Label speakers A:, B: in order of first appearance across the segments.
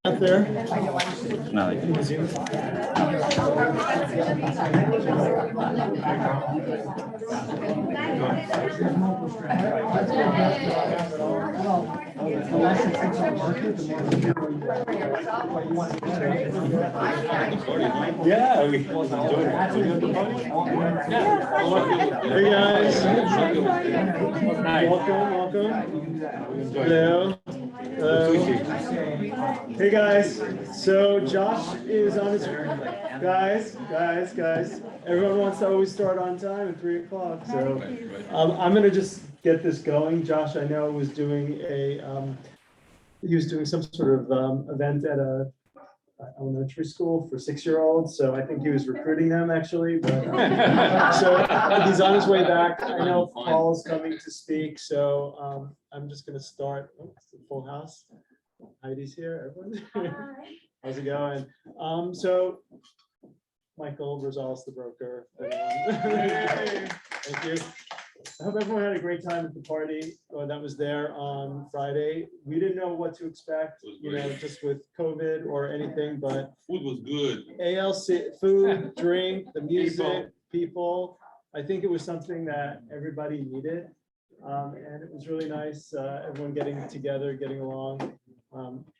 A: Out there.
B: No,
A: Yeah, we Hey guys, welcome. Hello. Hey guys, so Josh is on his guys. Everyone wants to always start on time at 3 o'clock. So I'm gonna just get this going. Josh, I know was doing he was doing some sort of event at a elementary school for 6-year-olds. So I think he was recruiting them actually. But so he's on his way back. I know Paul's coming to speak. So I'm just gonna start. Oh, it's a full house. Heidi's here, everyone. How's it going? So Michael Rosales, the broker. Thank you. I hope everyone had a great time at the party that was there on Friday. We didn't know what to expect, just with COVID or anything, but
C: food was good.
A: ALC, food, drink, the music, people. I think it was something that everybody needed. And it was really nice, everyone getting together, getting along.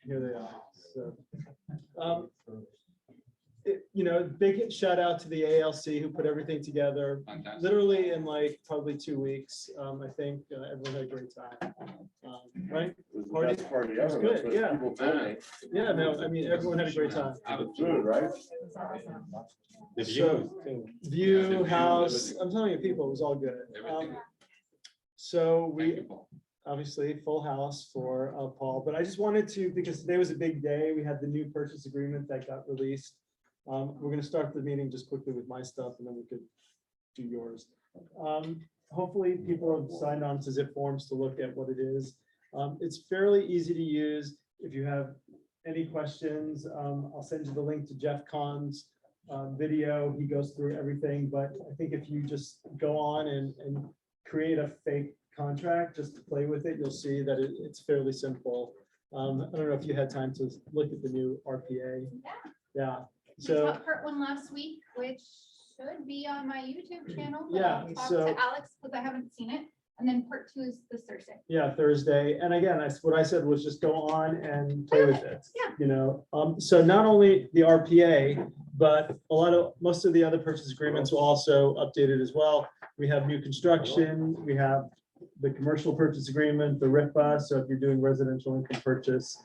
A: Here they are. So, big shout out to the ALC who put everything together.
C: Fantastic.
A: Literally in like probably 2 weeks. I think everyone had a great time. Right?
D: It was the best party
A: It was
D: ever.
A: good,
D: That's what
A: yeah.
D: people told me.
A: Yeah, no, I mean, everyone had a great time.
D: It's good, right?
C: The
A: So, view, house, I'm telling you, people, it was all good. So we obviously full house for Paul, but I just wanted to, because today was a big day, we had the new purchase agreement that got released. We're going to start the meeting just quickly with my stuff and then we could do yours. Hopefully people have signed on to zip forms to look at what it is. It's fairly easy to use. If you have any questions, I'll send you the link to Jeff Kahn's video. He goes through everything, but I think if you just go on and create a fake contract just to play with it, you'll see that it's fairly simple. I don't know if you had time to look at the new RPA. Yeah.
E: We
A: So
E: taught part one last week, which should be on my YouTube channel. But
A: Yeah,
E: I'll talk
A: so-
E: to Alex because I haven't seen it. And then part two is this Thursday.
A: yeah, Thursday. And again, what I said was just go on and play with it.
E: Yeah.
A: So not only the RPA, but most of the other purchase agreements will also update it as well. We have new construction, we have the commercial purchase agreement, the RIPA. So if you're doing residential income purchase,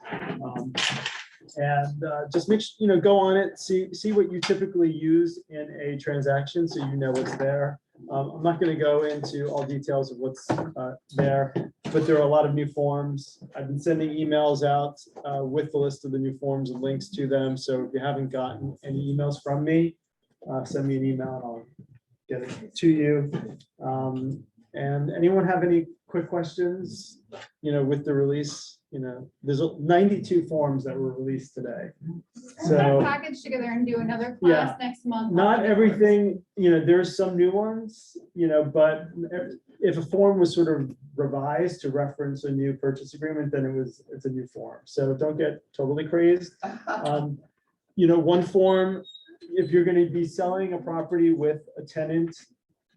A: and just make sure, go on it, see what you typically use in a transaction so you know what's there. I'm not going to go into all details of what's there, but there are a lot of new forms. I've been sending emails out with the list of the new forms and links to them. So if you haven't gotten any emails from me, send me an email and I'll get it to you. And anyone have any quick questions, with the release? There's 92 forms that were released today.
E: I'm
A: So
E: gonna package together and do another class next month.
A: not everything, there's some new ones, but if a form was sort of revised to reference a new purchase agreement, then it's a new form. So don't get totally crazed. One form, if you're going to be selling a property with a tenant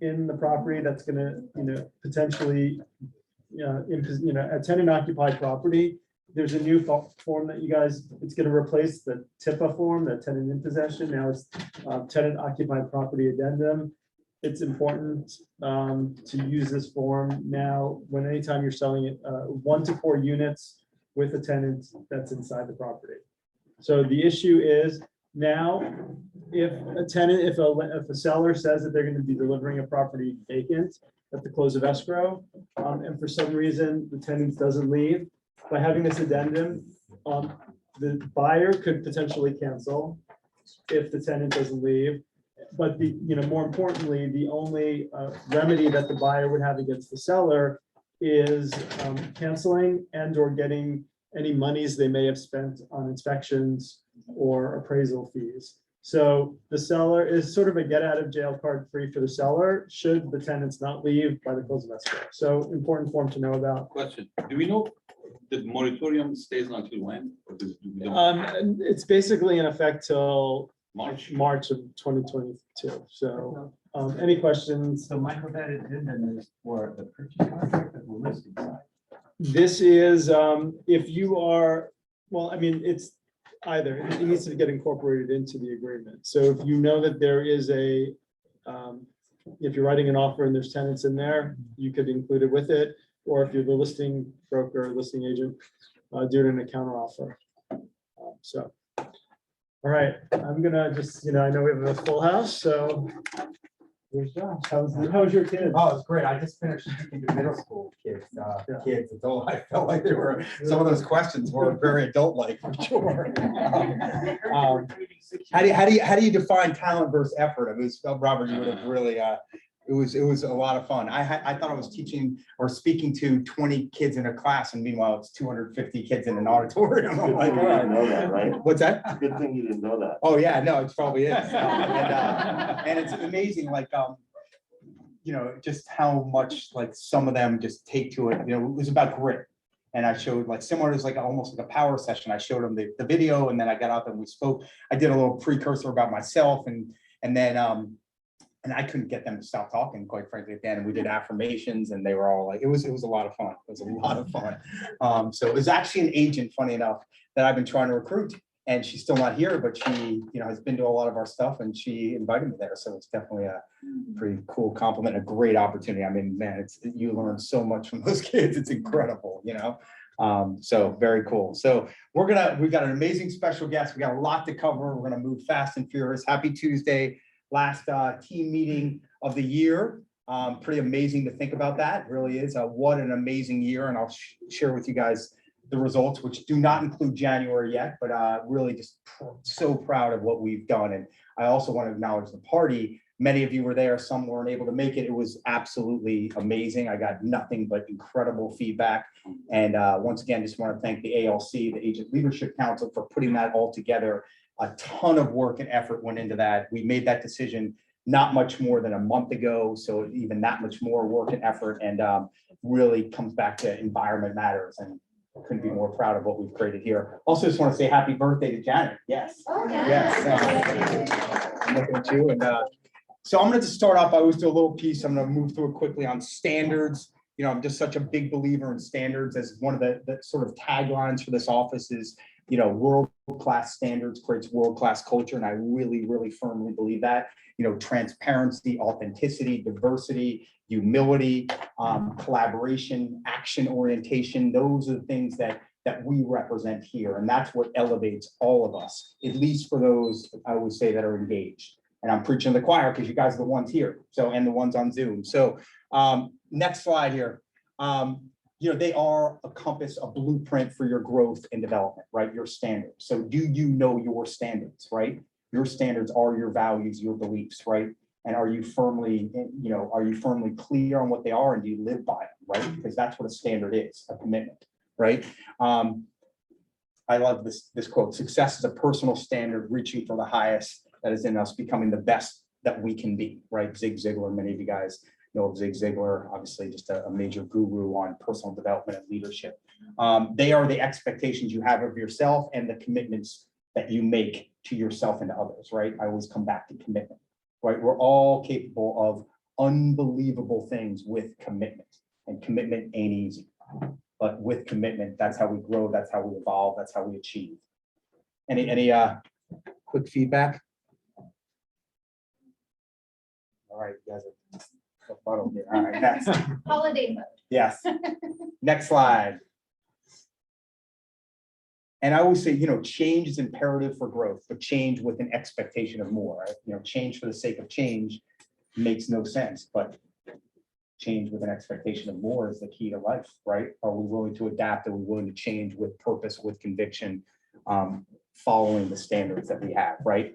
A: in the property that's going to, potentially, a tenant occupied property, there's a new form that it's going to replace the TIPA form, the tenant in possession. Now it's tenant occupied property addendum. It's important to use this form now anytime you're selling it 1 to 4 units with a tenant that's inside the property. So the issue is now, if a seller says that they're going to be delivering a property vacant at the close of escrow, and for some reason the tenant doesn't leave, by having this addendum, the buyer could potentially cancel if the tenant doesn't leave. But more importantly, the only remedy that the buyer would have against the seller is canceling and or getting any monies they may have spent on inspections or appraisal fees. So the seller is sort of a get out of jail card free for the seller should the tenants not leave by the close of escrow. So important form to know about.
C: Question, do we know The moratorium stays until when? Or does we don't-
A: And it's basically in effect till
C: March.
A: March of 2022. So, any questions?
B: So Michael, that addendum is for the purchase contract of the listing side.
A: This is, if you are, well, I mean, it's either, it needs to get incorporated into the agreement. So if you know that there is a, if you're writing an offer and there's tenants in there, you could include it with it. Or if you're the listing broker, listing agent, do it in a counter offer. So, all right, I'm gonna just, I know we have a full house, so. Here's Josh. How's your kid?
B: Oh, it's great. I just finished speaking to middle school kids,
A: Yeah.
B: adult. I felt like there were, some of those questions were very adult-like for sure. How do you define talent versus effort? I mean, Robert, you would have really, it was a lot of fun. I thought I was teaching or speaking to 20 kids in a class, and meanwhile it's 250 kids in an auditorium. I'm like,
D: You didn't know that, right?
B: what's that?
D: Good thing you didn't know that.
B: Oh, yeah, no, it probably is. And it's amazing, like, just how much like some of them just take to it. It was about grit. And I showed like similar to like almost like a power session. I showed them the video, and then I got out there and we spoke. I did a little precursor about myself, and then and I couldn't get them to stop talking, quite frankly, at the end. And we did affirmations, and they were all like, it was a lot of fun. It was a lot of fun. So it was actually an agent, funny enough, that I've been trying to recruit, and she's still not here, but she, has been to a lot of our stuff, and she invited me there. So it's definitely a pretty cool compliment, a great opportunity. I mean, man, you learn so much from those kids. It's incredible, so very cool. So we've got an amazing special guest. We got a lot to cover. We're gonna move fast and furious. Happy Tuesday. Last team meeting of the year. Pretty amazing to think about that. It really is. What an amazing year. And I'll share with you guys the results, which do not include January yet, but really just so proud of what we've done. And I also want to acknowledge the party. Many of you were there, some weren't able to make it. It was absolutely amazing. I got nothing but incredible feedback. And once again, just want to thank the ALC, the Agent Leadership Council, for putting that all together. A ton of work and effort went into that. We made that decision not much more than a month ago. So even that much more work and effort, and really comes back to environment matters. And couldn't be more proud of what we've created here. Also, just want to say happy birthday to Janet. Yes.
E: Oh, yeah.
B: Yes. I'm looking at you. And so I'm going to just start off. I always do a little piece. I'm going to move through it quickly on standards. I'm just such a big believer in standards. As one of the sort of taglines for this office is, world-class standards creates world-class culture. And I really, really firmly believe that. Transparency, authenticity, diversity, humility, collaboration, action orientation. Those are the things that we represent here. And that's what elevates all of us, at least for those, I would say, that are engaged. And I'm preaching to the choir because you guys are the ones here. So, and the ones on Zoom. So next slide here. They are a compass, a blueprint for your growth and development, right? Your standards. So do you know your standards, right? Your standards are your values, your beliefs, right? And are you firmly clear on what they are, and do you live by them, right? Because that's what a standard is, a commitment, right? I love this quote: success is a personal standard, reaching for the highest that is in us, becoming the best that we can be, right? Zig Ziglar, many of you guys know of Zig Ziglar, obviously just a major guru on personal development and leadership. They are the expectations you have of yourself and the commitments that you make to yourself and to others, right? I always come back to commitment, right? We're all capable of unbelievable things with commitment, and commitment ain't easy. But with commitment, that's how we grow, that's how we evolve, that's how we achieve. Any quick feedback? All right, you guys are befuddled here. All right, next.
E: Holiday mode.
B: Yes. Next slide. And I always say, change is imperative for growth, but change with an expectation of more, right? Change for the sake of change makes no sense, but change with an expectation of more is the key to life, right? Are we willing to adapt? Are we willing to change with purpose, with conviction, following the standards that we have, right?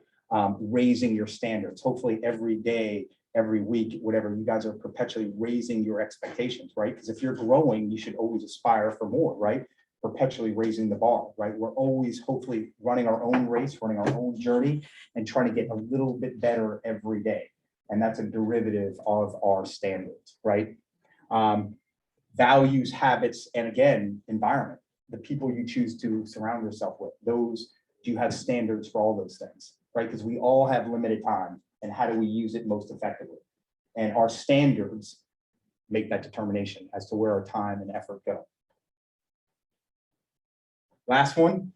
B: Raising your standards, hopefully every day, every week, whatever, you guys are perpetually raising your expectations, right? Because if you're growing, you should always aspire for more, right? Perpetually raising the bar, right? We're always hopefully running our own race, running our own journey, and trying to get a little bit better every day. And that's a derivative of our standards, right? Values, habits, and again, environment. the people you choose to surround yourself with, those, do you have standards for all those things, right? Because we all have limited time, and how do we use it most effectively? And our standards make that determination as to where our time and effort go. Last one.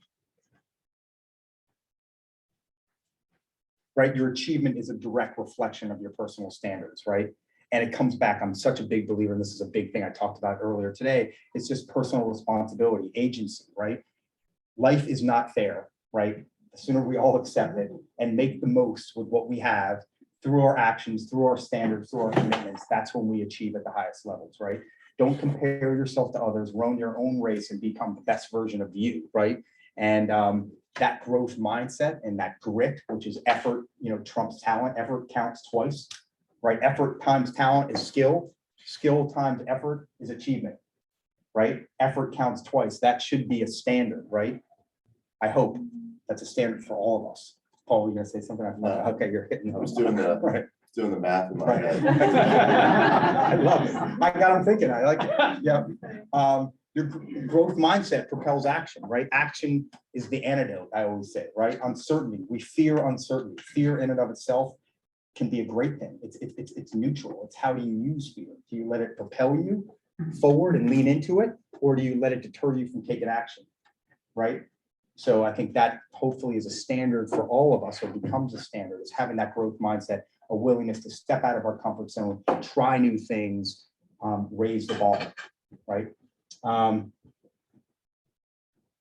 B: Right, your achievement is a direct reflection of your personal standards, right? And it comes back, I'm such a big believer, and this is a big thing I talked about earlier today, it's just personal responsibility, agency, right? Life is not fair, right? The sooner we all accept it and make the most with what we have through our actions, through our standards, through our commitments, that's when we achieve at the highest levels, right? Don't compare yourself to others, run your own race and become the best version of you, right? And that growth mindset and that grit, which is effort, trumps talent. Effort counts twice, right? Effort times talent is skill. Skill times effort is achievement, right? Effort counts twice. That should be a standard, right? I hope that's a standard for all of us. Paul, you're gonna say something? Okay, you're hitting.
D: I was doing the,
B: Right.
D: doing the math in my
B: Right.
D: head.
B: I love it. I got him thinking. I like it. Yeah. Your growth mindset propels action, right? Action is the antidote, I always say, right? Uncertainty. We fear uncertainty. Fear in and of itself can be a great thing. It's neutral. It's how do you use fear? Do you let it propel you forward and lean into it, or do you let it deter you from taking action, right? So I think that hopefully is a standard for all of us, or becomes a standard, is having that growth mindset, a willingness to step out of our comfort zone, try new things, raise the bar, right?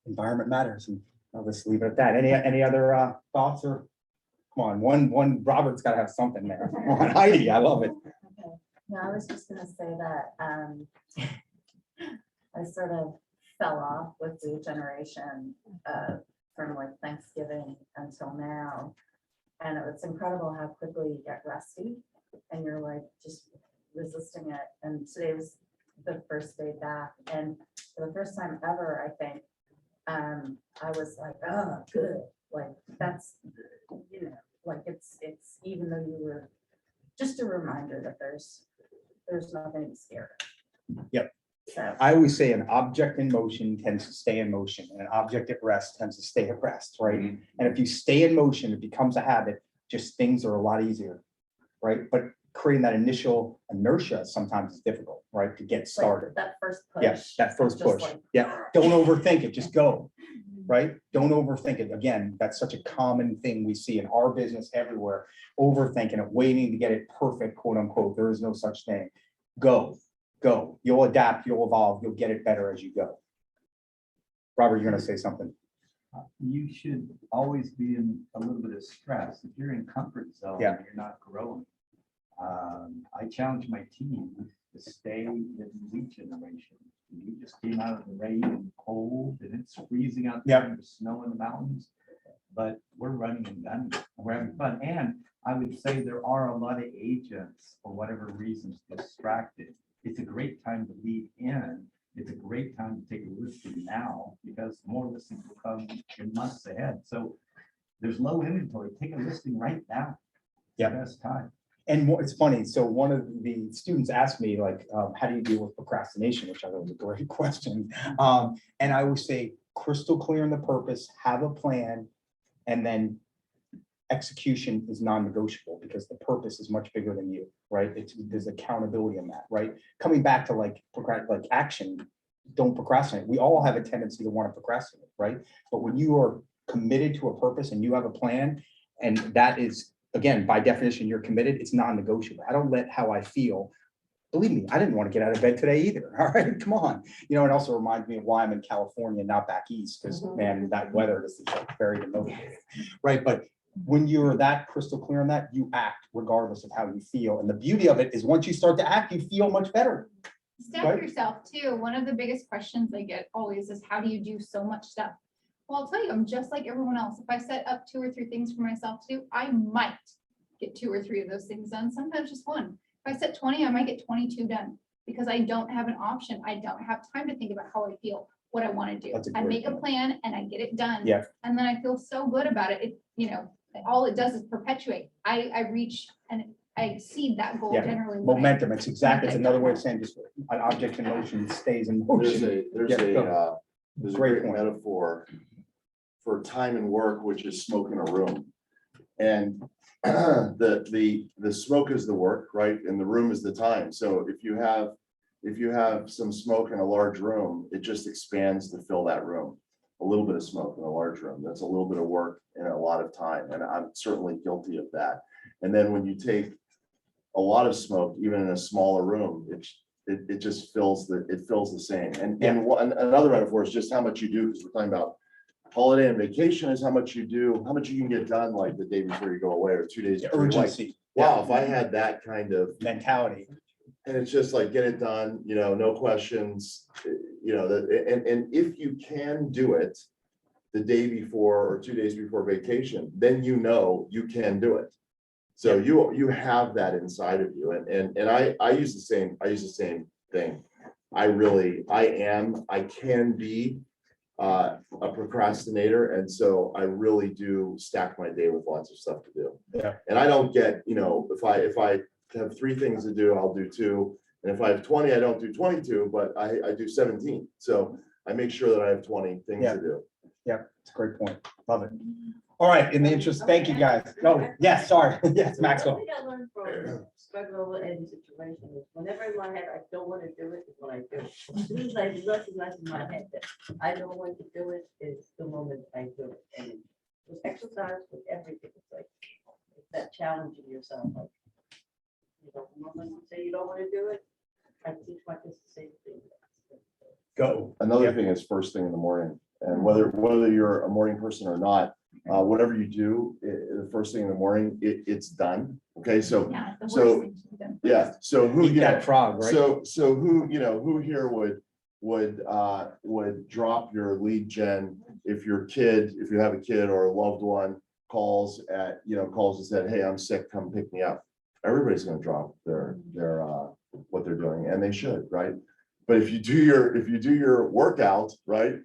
B: Environment matters, and I'll just leave it at that. Any other thoughts, or come on, one Robert's got to have something there. Come on, Heidi, I love it.
F: Okay. No, I was just gonna say that I sort of fell off with the generation from like Thanksgiving until now. And it's incredible how quickly you get rusty and you're like just resisting it. And today was the first day back. And for the first time ever, I think, I was like, oh, good. Like that's, like it's even though you were just a reminder that there's nothing to be scared of.
B: Yep.
F: So
B: I always say an object in motion tends to stay in motion, and an object at rest tends to stay at rest, right? And if you stay in motion, it becomes a habit, just things are a lot easier, right? But creating that initial inertia sometimes is difficult, right? To get started.
F: that first push.
B: Yes, that first
F: just
B: push.
F: like-
B: Yeah, don't overthink it, just go, right? Don't overthink it. Again, that's such a common thing we see in our business everywhere. Overthinking it, waiting to get it perfect, quote unquote. There is no such thing. Go. You'll adapt, you'll evolve, you'll get it better as you go. Robert, you're gonna say something.
G: You should always be in a little bit of stress. If you're in comfort zone,
B: Yeah.
G: you're not growing. I challenge my team to stay in lead generation. You just came out of the rain and cold, and it's freezing out there, and there's snow in the mountains. But we're running and gunning, and we're having fun. And I would say there are a lot of agents, for whatever reasons, distracted. It's a great time to lead in. It's a great time to take a listing now, because more listings will come in months ahead. So there's low inventory. Take a listing right now.
B: Yeah.
G: Best time.
B: And it's funny, so one of the students asked me, like, how do you deal with procrastination, which I thought was a great question. And I always say, crystal clear in the purpose, have a plan, and then execution is non-negotiable, because the purpose is much bigger than you, right? There's accountability in that, right? Coming back to like action, don't procrastinate. We all have a tendency to want to procrastinate, right? But when you are committed to a purpose and you have a plan, and that is, again, by definition, you're committed, it's non-negotiable. I don't let how I feel. Believe me, I didn't want to get out of bed today either. All right, come on. It also reminds me of why I'm in California, not back east, because man, that weather is like very demotivating, right? But when you're that crystal clear on that, you act regardless of how you feel. And the beauty of it is once you start to act, you feel much better.
E: Step
B: Right.
E: yourself too. One of the biggest questions I get always is, how do you do so much stuff? Well, I'll tell you, I'm just like everyone else. If I set up 2 or 3 things for myself to do, I might get 2 or 3 of those things done, sometimes just 1. If I set 20, I might get 22 done, because I don't have an option. I don't have time to think about how I feel, what I want to do.
B: That's a
E: I
B: great
E: make a
B: point.
E: plan and I get it done.
B: Yeah.
E: And then I feel so good about it. All it does is perpetuate. I reach and I exceed that goal
B: Yeah.
E: generally. when I-
B: Momentum, it's another way of saying just an object in motion stays in motion.
D: There's
B: Yeah,
D: a
B: go.
H: There's a
B: Great
H: great
B: point.
H: metaphor for time and work, which is smoke in a room. And the smoke is the work, right? And the room is the time. So if you have some smoke in a large room, it just expands to fill that room. A little bit of smoke in a large room, that's a little bit of work and a lot of time. And I'm certainly guilty of that. And then when you take a lot of smoke, even in a smaller room, it just fills the same. And another metaphor is just how much you do, because we're talking about holiday and vacation is how much you do, how much you can get done like the day before you go away or 2 days. before. Like,
B: Urgency,
H: wow, if I had that kind of
B: mentality.
H: and it's just like, get it done, no questions, and if you can do it the day before or 2 days before vacation, then you can do it. So you have that inside of you. And I use the same thing. I can be a procrastinator. And so I really do stack my day with lots of stuff to do.
B: Yeah.
H: And I don't get, if I have 3 things to do, I'll do 2. And if I have 20, I don't do 22, but I do 17. So I make sure that I have 20 things to do.
B: Yeah, it's a great point. Love it. All right, in the interest, thank you guys. Oh, yes, sorry. Yes, Maxwell.
I: One thing I learned from struggle and situation is whenever in my head I don't want to do it, is what I do. As soon as I recognize in my head that I don't want to do it, is the moment I do it. And with exercise, with everything, it's like it's that challenging yourself. Like, when you say you don't want to do it, I teach my kids the same thing.
B: Go.
H: Another thing is first thing in the morning, and whether you're a morning person or not, whatever you do, the first thing in the morning, it's done. Okay, so
E: Yeah, the worst
H: so
E: thing to be done.
H: yeah, so who
B: Eat that frog, right?
H: So who here would drop your lead gen if you have a kid or a loved one calls and said, hey, I'm sick, come pick me up. Everybody's going to drop their what they're doing, and they should, right? But if you do your workout, right,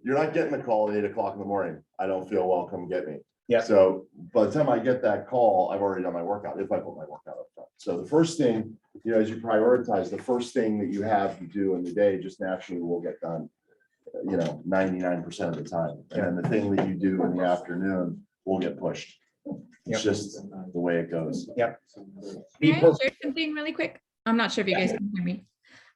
H: you're not getting the call at 8 o'clock in the morning. I don't feel well, come get me.
B: Yeah.
H: So by the time I get that call, I've already done my workout, if I put my workout up front. So the first thing, as you prioritize, the first thing that you have to do in the day just naturally will get done, 99% of the time. And then the thing that you do in the afternoon will get pushed. It's just the way it goes.
B: Yep.
J: May I share something really quick? I'm not sure if you guys can hear me.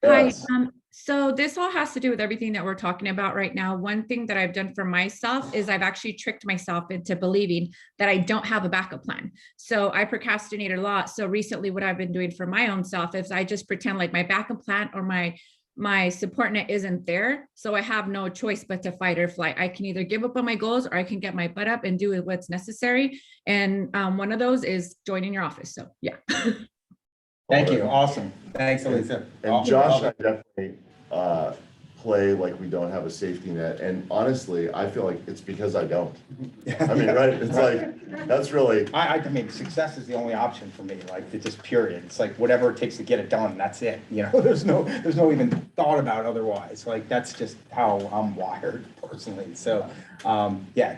J: Hi,
H: Yes.
J: so this all has to do with everything that we're talking about right now. One thing that I've done for myself is I've actually tricked myself into believing that I don't have a backup plan. So I procrastinate a lot. So recently what I've been doing for my own self is I just pretend like my backup plan or my support net isn't there. So I have no choice but to fight or flight. I can either give up on my goals or I can get my butt up and do what's necessary. And one of those is joining your office. So yeah.
B: Thank you. Awesome. Thanks, Elisa.
H: And Josh, I definitely play like we don't have a safety net. And honestly, I feel like it's because I don't. I mean, right? It's like, that's really.
B: I mean, success is the only option for me. Like, it's just period. It's like whatever it takes to get it done. That's it. There's no even thought about otherwise. Like, that's just how I'm wired personally. So,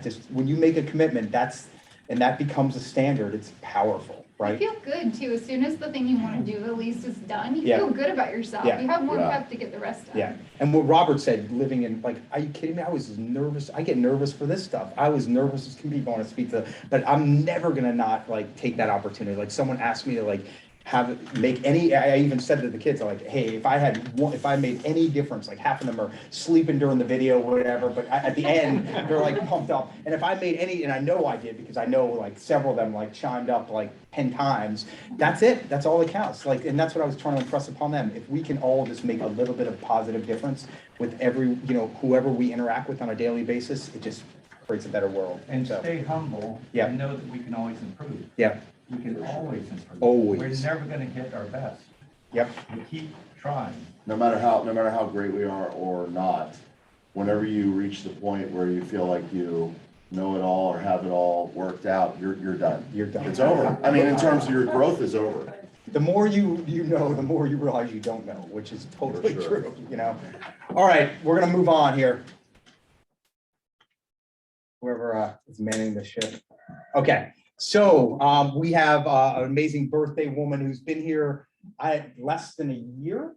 B: just when you make a commitment, that becomes a standard. It's powerful.
E: You
B: Right.
E: feel good too. As soon as the thing you want to do, at least is done, you
B: Yeah.
E: feel good about yourself.
B: Yeah.
E: You have more
H: Yeah.
E: pep to get the rest done.
B: Yeah. And what Robert said, living in, like, are you kidding me? I was nervous. I get nervous for this stuff. I was nervous as can be going to speak to, but I'm never going to not like take that opportunity. Like someone asked me to like make any, I even said to the kids, I'm like, hey, if I made any difference, like half of them are sleeping during the video or whatever, but at the end, they're like pumped up. And if I made any, and I know I did, because I know like several of them like chimed up like 10 times, that's it. That's all that counts. Like, and that's what I was trying to impress upon them. If we can all just make a little bit of positive difference with every, whoever we interact with on a daily basis, it just creates a better world.
G: And
B: So,
G: stay humble.
B: Yeah.
G: And know that we can always improve.
B: yeah,
G: We can always improve.
B: Always.
G: We're never gonna hit our best.
B: yep,
G: We keep trying.
H: No matter how great we are or not, whenever you reach the point where you feel like you know it all or have it all worked out, you're done.
B: you're done.
H: It's over. I mean, in terms of your growth is over.
B: The more you know, the more you realize you don't know, which is totally
H: For sure.
B: true, All right, we're gonna move on here. Whoever is manning the ship. Okay, so we have an amazing birthday woman who's been here less than a year.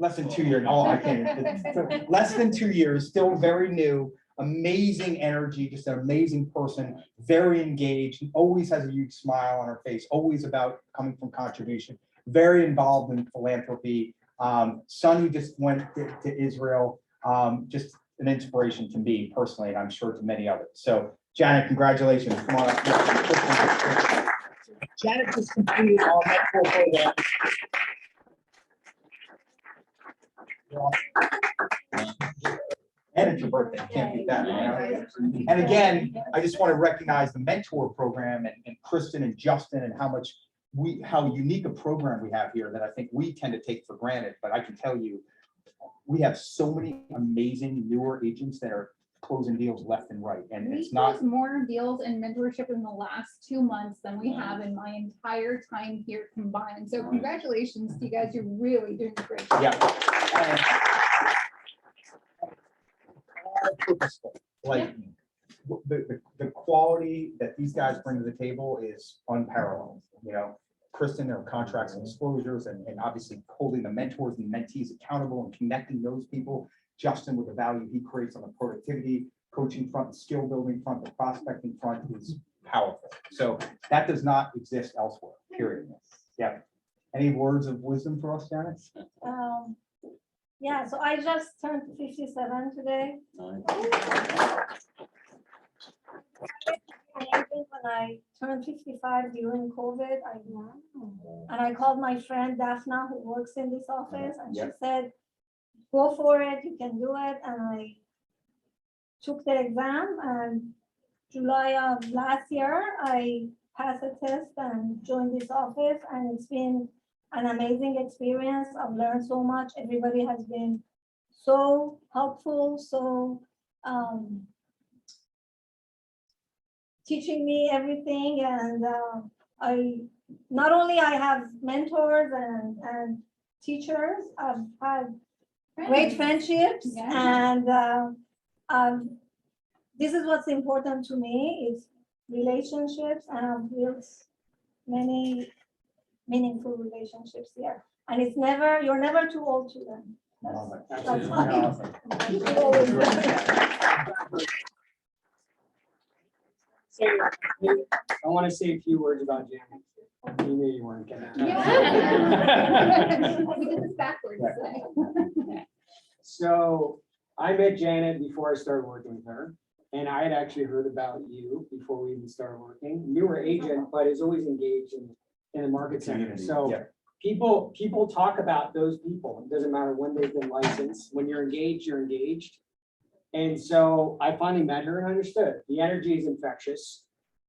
B: Less than 2 years. Oh, I can't. Less than 2 years, still very new, amazing energy, just an amazing person, very engaged, always has a huge smile on her face, always about coming from contribution, very involved in philanthropy. Son who just went to Israel, just an inspiration to me personally, and I'm sure to many others. So Janet, congratulations. Come on up. Janet just completed our mentor program. And it's your birthday, can't beat that. And again, I just want to recognize the mentor program and Kristen and Justin and how unique a program we have here that I think we tend to take for granted, but I can tell you, we have so many amazing newer agents that are closing deals left and right, and
E: We
B: it's not.
E: closed more deals in mentorship in the last 2 months than we have in my entire time here combined. So congratulations to you guys. You're really doing great.
B: Yeah. Like, the quality that these guys bring to the table is unparalleled, you know. Kristen, their contracts and disclosures, and obviously holding the mentors and mentees accountable and connecting those people. Justin, with the value he creates on the productivity, coaching front, the skill building front, the prospecting front is powerful. So that does not exist elsewhere, period. Yeah. Any words of wisdom for us, Janet?
K: Yeah, so I just turned 57 today. When I turned 55 during COVID, and I called my friend Daphna, who works in this office, and she said, go for it, you can do it. And I took the exam, and July of last year, I passed the test and joined this office, and it's been an amazing experience. I've learned so much. Everybody has been so helpful, so teaching me everything. And I not only I have mentors and teachers, I've had great friendships, and this is what's important to me is relationships, and I've built many meaningful relationships here. And it's never, you're never too old to them. That's why.
L: I want to say a few words about Janet. You knew you weren't gonna.
E: We did this backwards.
L: So I met Janet before I started working with her, and I had actually heard about you before we even started working. You were agent, but is always engaged in the market center. So people talk about those people. It doesn't matter when they've been licensed. When you're engaged, you're engaged. And so I finally met her and understood the energy is infectious,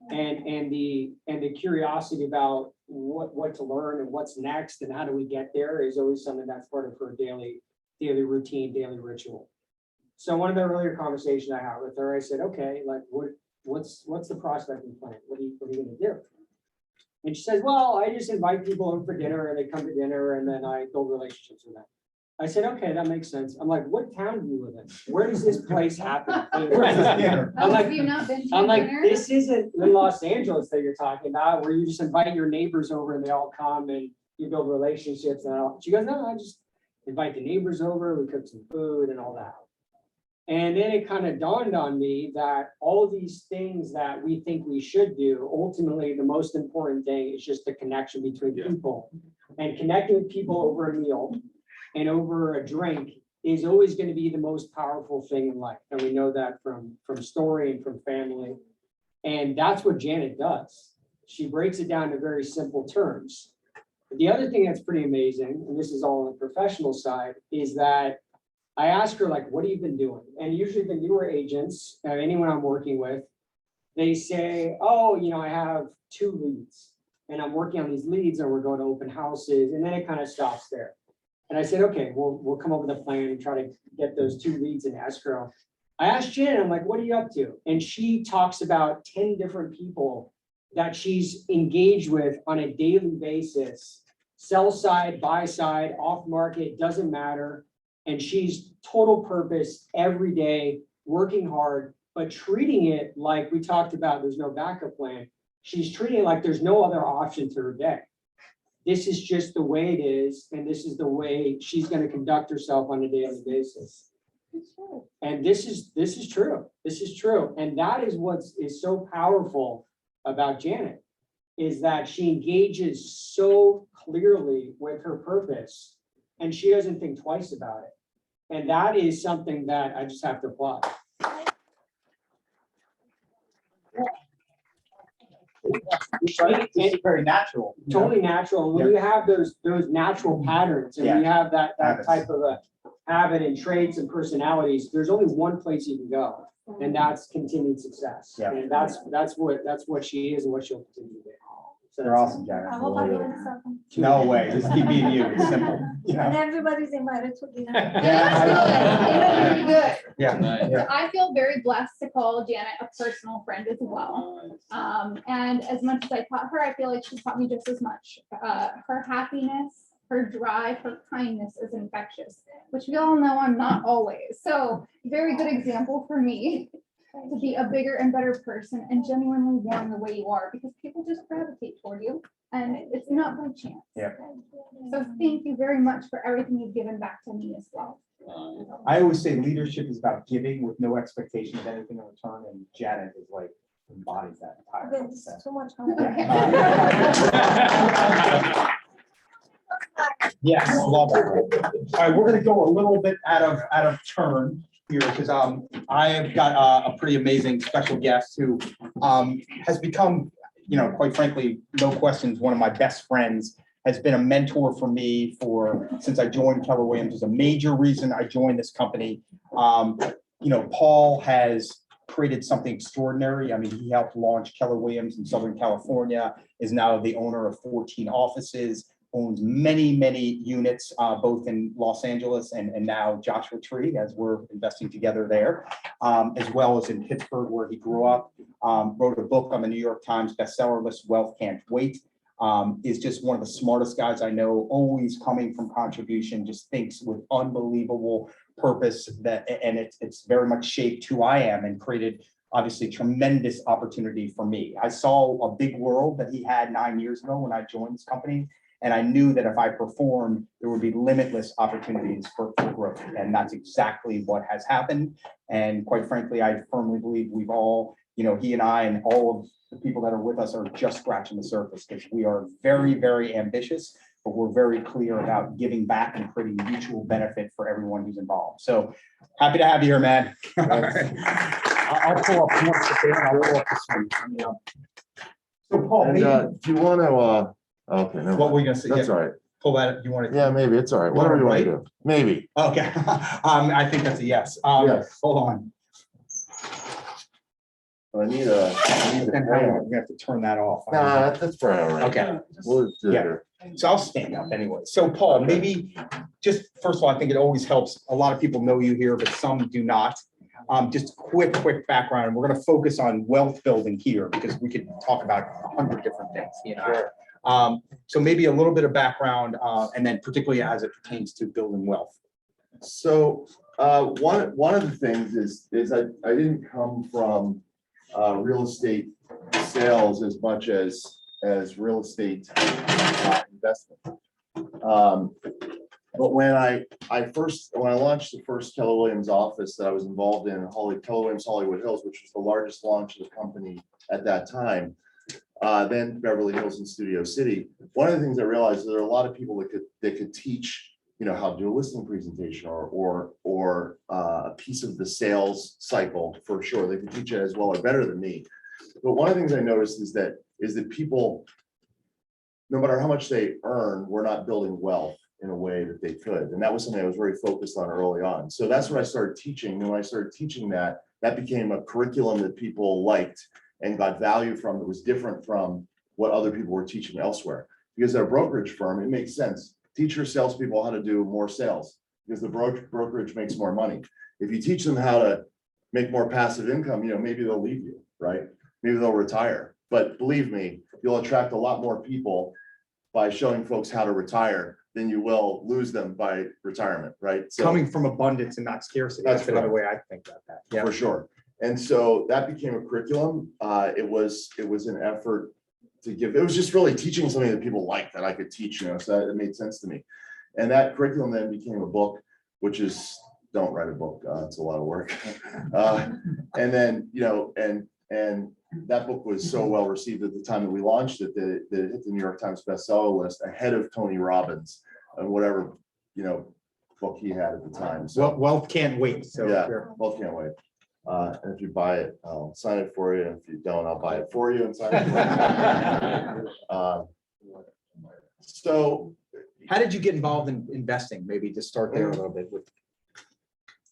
L: and the curiosity about what to learn and what's next and how do we get there is always something that's part of her daily routine, daily ritual. So one of the earlier conversations I had with her, I said, okay, like what's the prospecting plan? What are you gonna do? And she says, well, I just invite people in for dinner and they come to dinner and then I build relationships with them. I said, okay, that makes sense. I'm like, what town do you live in? Where does this place happen? I'm like, this isn't in Los Angeles that you're talking about, where you just invite your neighbors over and they all come and you build relationships and all. She goes, no, I just invite the neighbors over, we cook some food and all that. And then it kind of dawned on me that all these things that we think we should do, ultimately, the most important thing is just the connection between people. And connecting with people over a meal and over a drink is always going to be the most powerful thing in life. And we know that from story and from family. And that's what Janet does. She breaks it down to very simple terms. But the other thing that's pretty amazing, and this is all on the professional side, is that I ask her, like, what have you been doing? And usually the newer agents, anyone I'm working with, they say, oh, I have 2 leads and I'm working on these leads and we're going to open houses. And then it kind of stops there. And I said, okay, we'll come up with a plan and try to get those 2 leads in escrow. I asked Jen, I'm like, what are you up to? And she talks about 10 different people that she's engaged with on a daily basis, sell side, buy side, off market, doesn't matter. And she's total purpose every day, working hard, but treating it like we talked about, there's no backup plan. She's treating it like there's no other option to her day. this is just the way it is, and this is the way she's gonna conduct herself on a daily basis. And this is true. This is true. And that is what is so powerful about Janet, is that she engages so clearly with her purpose and she doesn't think twice about it. And that is something that I just have to applaud.
B: It's very natural. you know?
L: Totally natural. When you have those natural patterns and
B: Yeah.
L: you have that
B: Habits.
L: type of a habit and traits and personalities, there's only one place you can go, and that's continued success.
B: Yeah.
L: And that's what she is and what she'll continue to be. So
B: They're
L: that's-
B: awesome, Janet.
K: I hope I learned something.
B: No way, just keep being you, it's simple. You
K: And
B: know?
K: everybody's invited to dinner.
E: That's good. Good.
B: Yeah,
C: Nice.
B: yeah.
E: I feel very blessed to call Janet a personal friend as well. And as much as I taught her, I feel like she taught me just as much. Her happiness, her drive, her kindness is infectious, which we all know I'm not always. So very good example for me to be a bigger and better person and genuinely warm the way you are, because people just gravitate toward you and it's not by chance.
B: Yeah.
E: So thank you very much for everything you've given back to me as well.
B: I always say leadership is about giving with no expectation of anything in return, and Janet is like embodies that entire
K: There's
B: concept.
K: too much.
B: Yes, love it. All right, we're gonna go a little bit out of turn here, because I have got a pretty amazing special guest who has become, you know, quite frankly, no questions, one of my best friends, has been a mentor for me since I joined Keller Williams. Is a major reason I joined this company. You know, Paul has created something extraordinary. I mean, he helped launch Keller Williams in Southern California, is now the owner of 14 offices, owns many, many units, both in Los Angeles and now Joshua Tree, as we're investing together there, as well as in Pittsburgh, where he grew up. Wrote a book on the New York Times bestseller list, Wealth Can't Wait. Is just one of the smartest guys I know, always coming from contribution, just thinks with unbelievable purpose, and it's very much shaped who I am and created obviously tremendous opportunity for me. I saw a big world that he had 9 years ago when I joined this company. And I knew that if I performed, there would be limitless opportunities for growth. And that's exactly what has happened. And quite frankly, I firmly believe we've all, you know, he and I and all of the people that are with us are just scratching the surface, because we are very, very ambitious, but we're very clear about giving back and creating mutual benefit for everyone who's involved. So happy to have you here, man. I'll pull up. You want to sit there? I'll pull up the screen. So Paul,
H: And
B: maybe,
H: do you want to, okay, never
B: what
H: mind.
B: were you gonna say?
H: That's
B: Yeah,
H: all right.
B: pull that, you want to?
H: Yeah, maybe, it's all right. Whatever you want to do. Maybe.
B: Okay, I think that's a yes.
H: Yes.
B: Hold on.
H: I need a.
B: Then hang on, we have to turn that off.
H: Nah, that's fine, all right.
B: Okay,
H: We'll just do it
B: Yeah.
H: here.
B: so I'll stand up anyway. So Paul, maybe just, first of all, I think it always helps. A lot of people know you here, but some do not. Just quick background. We're gonna focus on wealth building here, because we could talk about 100 different things, you know? So maybe a little bit of background, and then particularly as it pertains to building wealth.
H: So one of the things is I didn't come from real estate sales as much as real estate investment. But when I launched the first Keller Williams office that I was involved in, Keller Williams Hollywood Hills, which was the largest launch of the company at that time, then Beverly Hills and Studio City. One of the things I realized is there are a lot of people that could teach, you know, how to do a listing presentation or a piece of the sales cycle for sure. They could teach it as well or better than me. But one of the things I noticed is that people, no matter how much they earn, we're not building wealth in a way that they could. And that was something I was very focused on early on. So that's what I started teaching. And when I started teaching that became a curriculum that people liked and got value from, that was different from what other people were teaching elsewhere. Because at a brokerage firm, it makes sense. Teach your salespeople how to do more sales, because the brokerage makes more money. If you teach them how to make more passive income, you know, maybe they'll leave you, right? Maybe they'll retire. But believe me, you'll attract a lot more people by showing folks how to retire than you will lose them by retirement, right? So
B: Coming from abundance and not scarcity.
H: That's
B: That's another way I think about that. Yeah.
H: for sure. And so that became a curriculum. It was an effort give, it was just really teaching something that people liked that I could teach, you know, so it made sense to me. And that curriculum then became a book, which is, don't write a book, it's a lot of work. And then, you know, and that book was so well received at the time that we launched it, that it hit the New York Times bestseller list ahead of Tony Robbins and whatever, you know, book he had at the time. So
B: Wealth can't wait, so.
H: yeah, both can't wait. And if you buy it, I'll sign it for you. And if you don't, I'll buy it for you and sign it for you. So,
B: How did you get involved in investing? Maybe just start there a little bit with.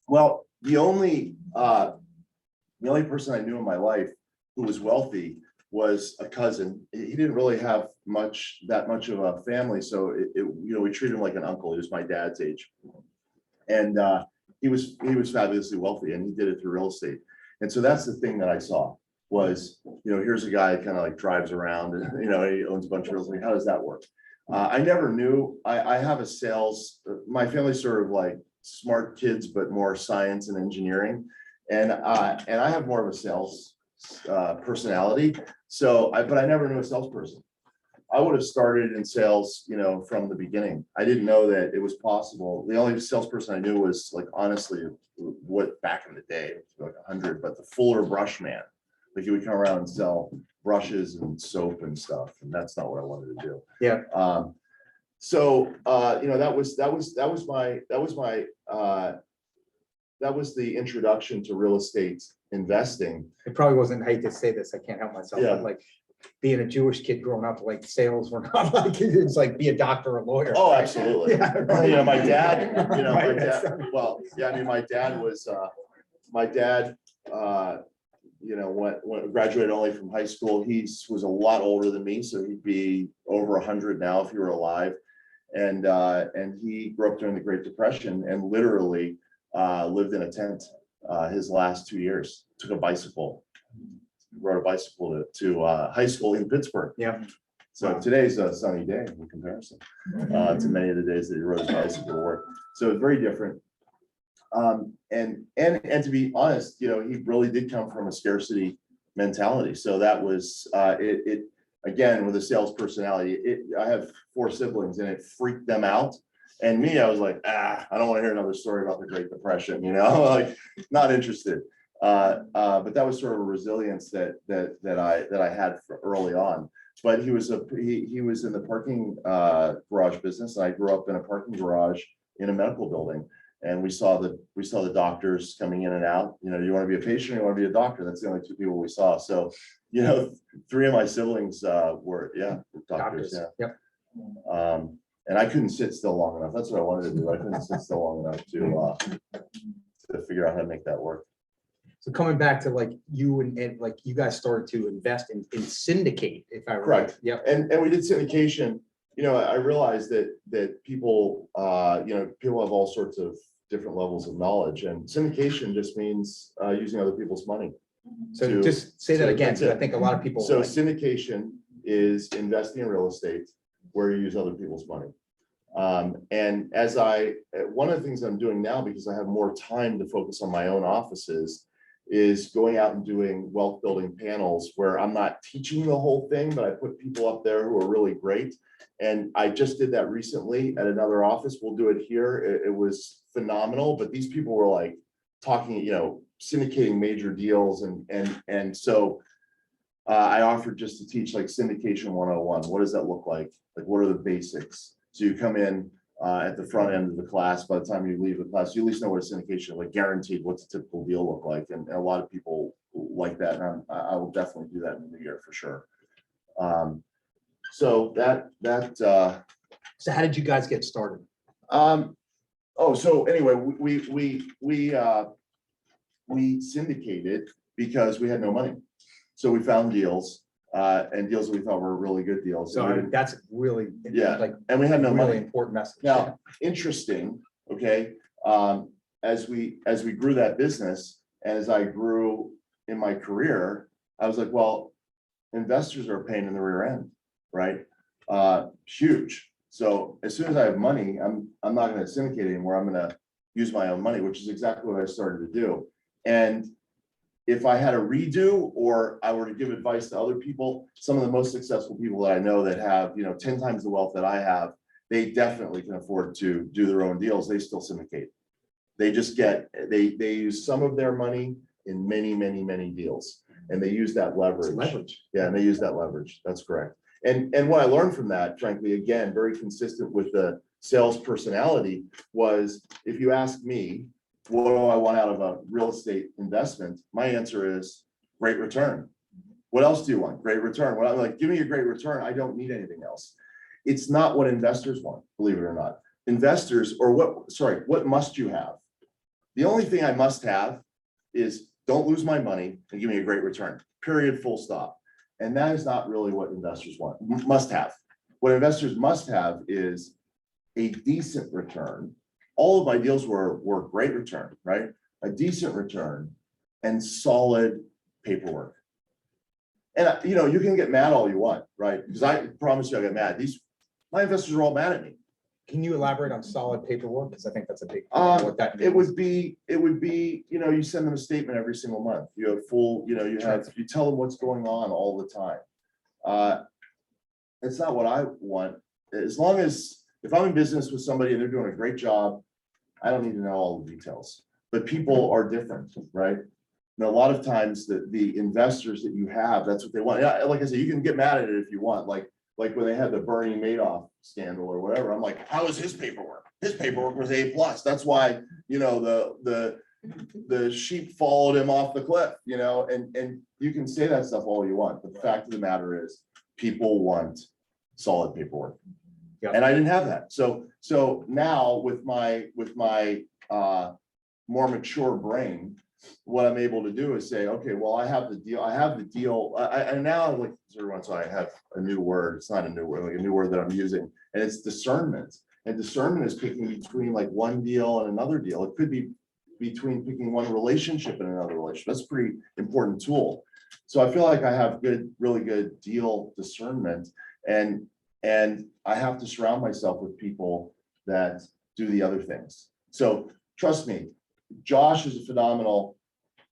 H: well, the only person I knew in my life who was wealthy was a cousin. He didn't really have that much of a family, so you know, we treated him like an uncle. He was my dad's age, and he was fabulously wealthy, and he did it through real estate. And so that's the thing that I saw was, you know, here's a guy kind of like drives around, and you know, he owns a bunch of real estate. How does that work? I never knew. I have a sales. My family's sort of like smart kids, but more science and engineering, and I have more of a sales personality. So, but I never knew a salesperson. I would have started in sales, you know, from the beginning. I didn't know that it was possible. The only salesperson I knew was like, honestly, what back in the day, like 100, but the Fuller brush man. Like he would come around and sell brushes and soap and stuff, and that's not what I wanted to do.
B: Yeah.
H: So you know, that was the introduction to real estate investing.
B: It probably wasn't, I hate to say this, I can't help myself,
H: Yeah.
B: but like being a Jewish kid growing up, like sales were not like, it's like be a doctor or a lawyer.
H: Oh, absolutely.
B: Yeah, right.
H: You know, my dad, you know, my
B: Right, that's
H: dad, well, yeah, I mean, my dad was, you know, when graduated only from high school, he was a lot older than me, so he'd be over 100 now if he were alive. And he grew up during the Great Depression and literally lived in a tent his last 2 years, took a bicycle, rode a bicycle to high school in Pittsburgh.
B: Yeah.
H: So today's a sunny day in comparison to many of the days that he rode his bicycle to work. So it's very different. And to be honest, you know, he really did come from a scarcity mentality. So that was it again, with a sales personality. I have 4 siblings and it freaked them out. And me, I was like, I don't want to hear another story about the Great Depression, you know, like not interested. But that was sort of a resilience that I had early on. But he was in the parking garage business. And I grew up in a parking garage in a medical building. And we saw the doctors coming in and out. You know, you want to be a patient, or you want to be a doctor. That's the only 2 people we saw. So, you know, 3 of my siblings were doctors. Yeah.
B: Yep.
H: And I couldn't sit still long enough. That's what I wanted to do. I couldn't sit still long enough to figure out how to make that work.
B: So coming back to like you and like you guys started to invest in syndicate, if I remember.
H: Correct.
B: Yep.
H: And we did syndication. You know, I realized that people, you know, people have all sorts of different levels of knowledge, and syndication just means using other people's money.
B: So just say that again,
H: that's
B: because I
H: it.
B: think a lot of people.
H: So
B: like-
H: syndication is investing in real estate where you use other people's money. And one of the things I'm doing now, because I have more time to focus on my own offices, is going out and doing wealth building panels where I'm not teaching the whole thing, but I put people up there who are really great. And I just did that recently at another office. We'll do it here. It was phenomenal, but these people were like talking, you know, syndicating major deals. And so I offered just to teach like syndication 101. What does that look like? Like, what are the basics? So you come in at the front end of the class. By the time you leave the class, you at least know what a syndication is, like guaranteed what's a typical deal look like. And a lot of people like that. And I will definitely do that in the new year for sure. So
B: So how did you guys get started?
H: So anyway, we syndicated because we had no money. So we found deals and deals that we thought were really good deals.
B: So that's really,
H: Yeah.
B: like,
H: And we had no
B: really
H: money.
B: important message.
H: Now, interesting, okay, as we grew that business, and as I grew in my career, I was like, well, investors are a pain in the rear end, right? Huge. So as soon as I have money, I'm not going to syndicate anymore. I'm going to use my own money, which is exactly what I started to do. And if I had a redo or I were to give advice to other people, some of the most successful people that I know that have, 10 times the wealth that I have, they definitely can afford to do their own deals. They still syndicate. They just they use some of their money in many, many, many deals. And they use that leverage. Yeah, and they use that leverage. That's correct. And what I learned from that, frankly, again, very consistent with the sales personality, was if you ask me, what do I want out of a real estate investment? My answer is great return. What else do you want? Great return. What I'm like, give me a great return. I don't need anything else. It's not what investors want, believe it or not. Investors, or what must you have? The only thing I must have is don't lose my money and give me a great return, period, full stop. And that is not really what investors want, must have. What investors must have is a decent return. All of my deals were great return, right? A decent return and solid paperwork. And you can get mad all you want, right? Because I promise you I get mad. My investors are all mad at me.
B: Can you elaborate on solid paperwork? Because I think that's a big part of what that means.
H: It would be, you send them a statement every single month. You have full, you tell them what's going on all the time. It's not what I want. As long as, if I'm in business with somebody and they're doing a great job, I don't need to know all the details. But people are different, right? And a lot of times the investors that you have, that's what they want. Yeah, like I said, you can get mad at it if you want. Like when they had the Bernie Madoff scandal or whatever, I'm like, how is his paperwork? His paperwork was A+. That's why, the sheep followed him off the cliff, and you can say that stuff all you want. But the fact of the matter is people want solid paperwork.
B: Yeah.
H: And I didn't have that. So now with my more mature brain, what I'm able to do is say, okay, well, I have the deal. And now, like, every so I have a new word. It's not a new word, like a new word that I'm using, and it's discernment. And discernment is picking between like one deal and another deal. It could be between picking one relationship and another relationship. That's a pretty important tool. So I feel like I have really good deal discernment, and I have to surround myself with people that do the other things. So trust me, Josh is a phenomenal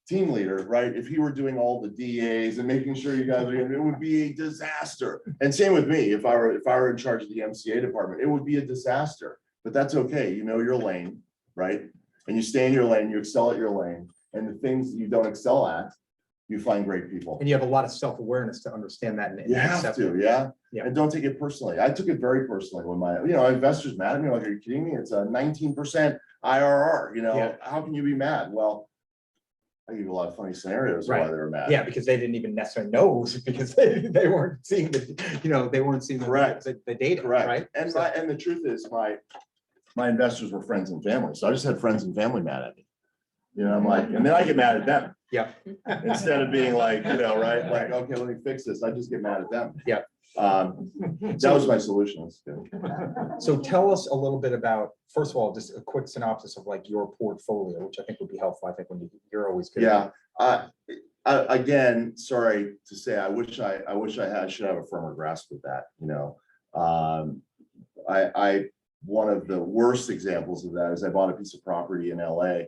H: team leader, right? If he were doing all the DAs and making sure you guys, it would be a disaster. And same with me, if I were in charge of the MCA department, it would be a disaster. But that's okay. You know your lane, right? And you stay in your lane, you excel at your lane, and the things that you don't excel at, you find great people.
B: And you have a lot of self-awareness to understand that. And
H: you have
B: accept
H: to,
B: it.
H: Yeah. And don't take it personally. I took it very personally when my, investors mad at me, like, are you kidding me? It's a 19% IRR, How can you be mad? Well, I give you a lot of funny scenarios why they were mad.
B: Yeah, because they didn't even necessarily know, because they weren't seeing they weren't seeing the data,
H: Correct.
B: right?
H: And and the truth is my investors were friends and family. So I just had friends and family mad at me. I'm like, and then I get mad at them.
B: Yeah.
H: Instead of being like, right? Like, okay, let me fix this. I just get mad at them.
B: Yeah.
H: That was my solution.
B: So tell us a little bit about, first of all, just a quick synopsis of like your portfolio, which I think would be helpful. I think when you're always good.
H: Yeah. Again, sorry to say, I wish I should have a firmer grasp of that. One of the worst examples of that is I bought a piece of property in LA.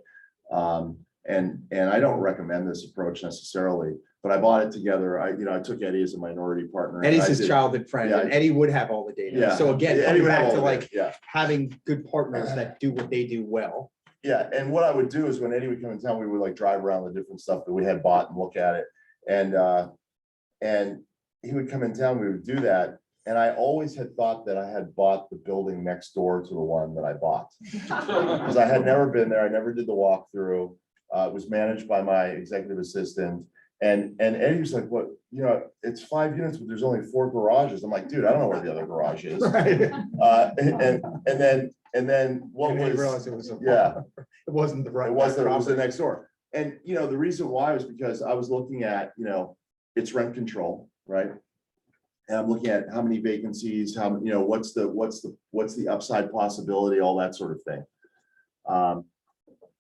H: And I don't recommend this approach necessarily, but I bought it together. I took Eddie as a minority partner.
B: Eddie's his childhood friend, and Eddie would have all the data.
H: Yeah.
B: So again,
H: Eddie
B: coming
H: would have
B: back to
H: all the
B: like
H: data,
B: having good partners that do what they do well.
H: Yeah, and what I would do is when Eddie would come in town, we would like drive around the different stuff that we had bought and look at it. And he would come in town, we would do that. And I always had thought that I had bought the building next door to the one that I bought. Because I had never been there, I never did the walkthrough. It was managed by my executive assistant. And Eddie was like, what, it's 5 units, but there's only 4 garages. I'm like, dude, I don't know where the other garage is.
B: Right.
H: And then what was,
B: realized it was
H: it
B: wasn't the right.
H: it was the next door. And the reason why was because I was looking at, it's rent control, right? And I'm looking at how many vacancies, how, what's the upside possibility, all that sort of thing.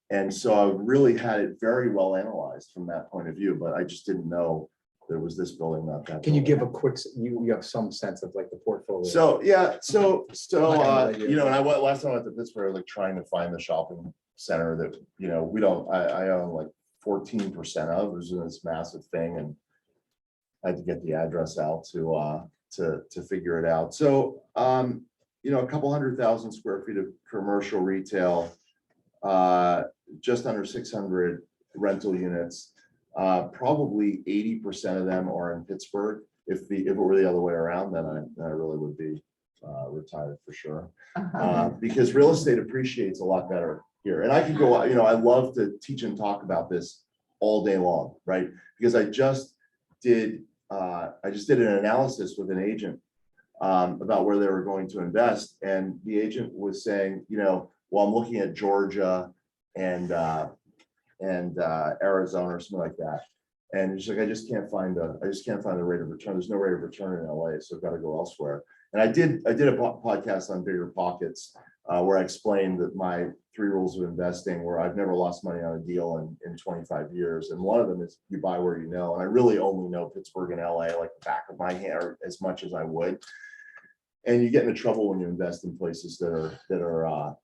H: And so I really had it very well analyzed from that point of view, but I just didn't know there was this building, not that.
B: Can you
H: building.
B: give a quick, you have some sense of like the portfolio?
H: So, yeah, so
B: you.
H: and I went last time I went to Pittsburgh, like trying to find the shopping center that, we don't, I own like 14% of. It was this massive thing, and I had to get the address out to figure it out. So, you know, a couple 100,000 square feet of commercial retail, just under 600 rental units. Probably 80% of them are in Pittsburgh. If it were the other way around, then I really would be retired for sure. Because real estate appreciates a lot better here. And I could go, you know, I love to teach and talk about this all day long, right? Because I just did an analysis with an agent about where they were going to invest. And the agent was saying, you know, well, I'm looking at Georgia and Arizona or something like that. And she's like, I just can't find the rate of return. There's no rate of return in LA, so I've got to go elsewhere. And I did a podcast on Bigger Pockets where I explained that my 3 rules of investing, where I've never lost money on a deal in 25 years. And one of them is you buy where you know. And I really only know Pittsburgh and LA like the back of my hand, or as much as I would. And you get into trouble when you invest in places that are out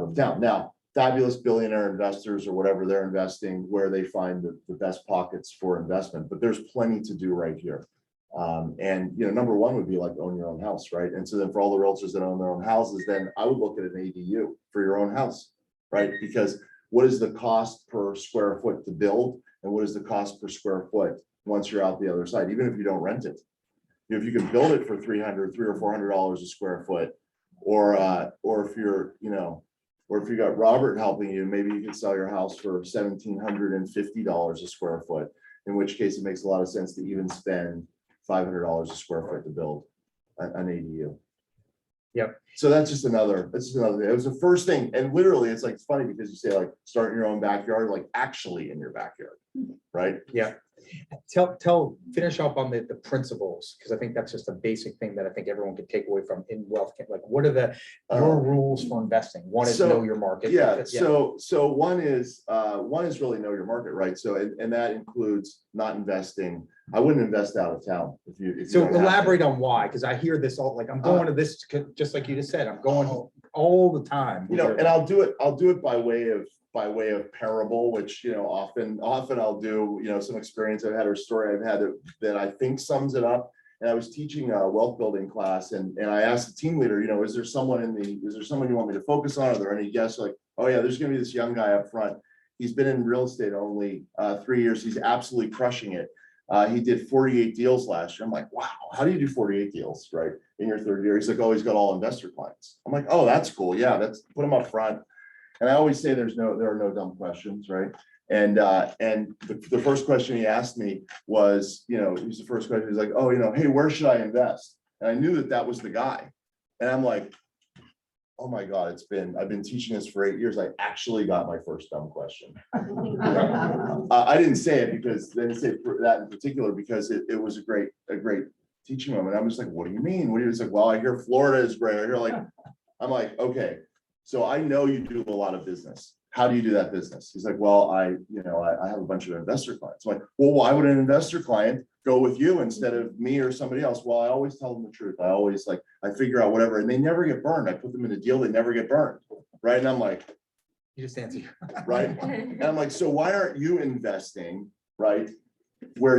H: of town. Now, fabulous billionaire investors or whatever they're investing, where they find the best pockets for investment, but there's plenty to do right here. And, you know, number one would be like own your own house, right? And so then for all the realtors that own their own houses, then I would look at an ADU for your own house, right? Because what is the cost per square foot to build? And what is the cost per square foot once you're out the other side, even if you don't rent it? If you can build it for $300 or $400 a square foot, or if you're, you know, or if you got Robert helping you, maybe you can sell your house for $1,750 a square foot, in which case it makes a lot of sense to even spend $500 a square foot to build an ADU.
B: Yep.
H: So that's just another thing. It was the first thing. And literally it's like, it's funny because you say like start in your own backyard, like actually in your backyard, right?
B: Yeah. Finish up on the principles, because I think that's just a basic thing that I think everyone could take away from in wealth. Like, what are your rules for investing? One is know your market.
H: Yeah. So one is really know your market, right? So and that includes not investing. I wouldn't invest out of town if you.
B: So elaborate on why, because I hear this all, like I'm going to this, just like you just said, I'm going all the time.
H: You know, and I'll do it by way of parable, which, you know, often I'll do, you know, some experience I've had or story I've had that I think sums it up. And I was teaching a wealth building class, and I asked the team leader, you know, is there someone you want me to focus on? Are there any guests? Like, oh yeah, there's gonna be this young guy up front. He's been in real estate only 3 years. He's absolutely crushing it. He did 48 deals last year. I'm like, wow, how do you do 48 deals, right, in your 3rd year? He's like, oh, he's got all investor clients. I'm like, oh, that's cool. Yeah, put him up front. And I always say there are no dumb questions, right? And the first question he asked me was, you know, he's the first question. He's like, oh, you know, hey, where should I invest? And I knew that was the guy. And I'm like, oh my God, I've been teaching this for 8 years. I actually got my first dumb question. I didn't say it because they didn't say that in particular, because it was a great teaching moment. I'm just like, what do you mean? What do you, it's like, well, I hear Florida is great. I hear like, I'm like, okay, so I know you do a lot of business. How do you do that business? He's like, well, I have a bunch of investor clients. I'm like, well, why would an investor client go with you instead of me or somebody else? Well, I always tell them the truth. I figure out whatever, and they never get burned. I put them in a deal, they never get burned. Right. And I'm like,
B: you just answer.
H: Right. And I'm like, so why aren't you investing, right? Where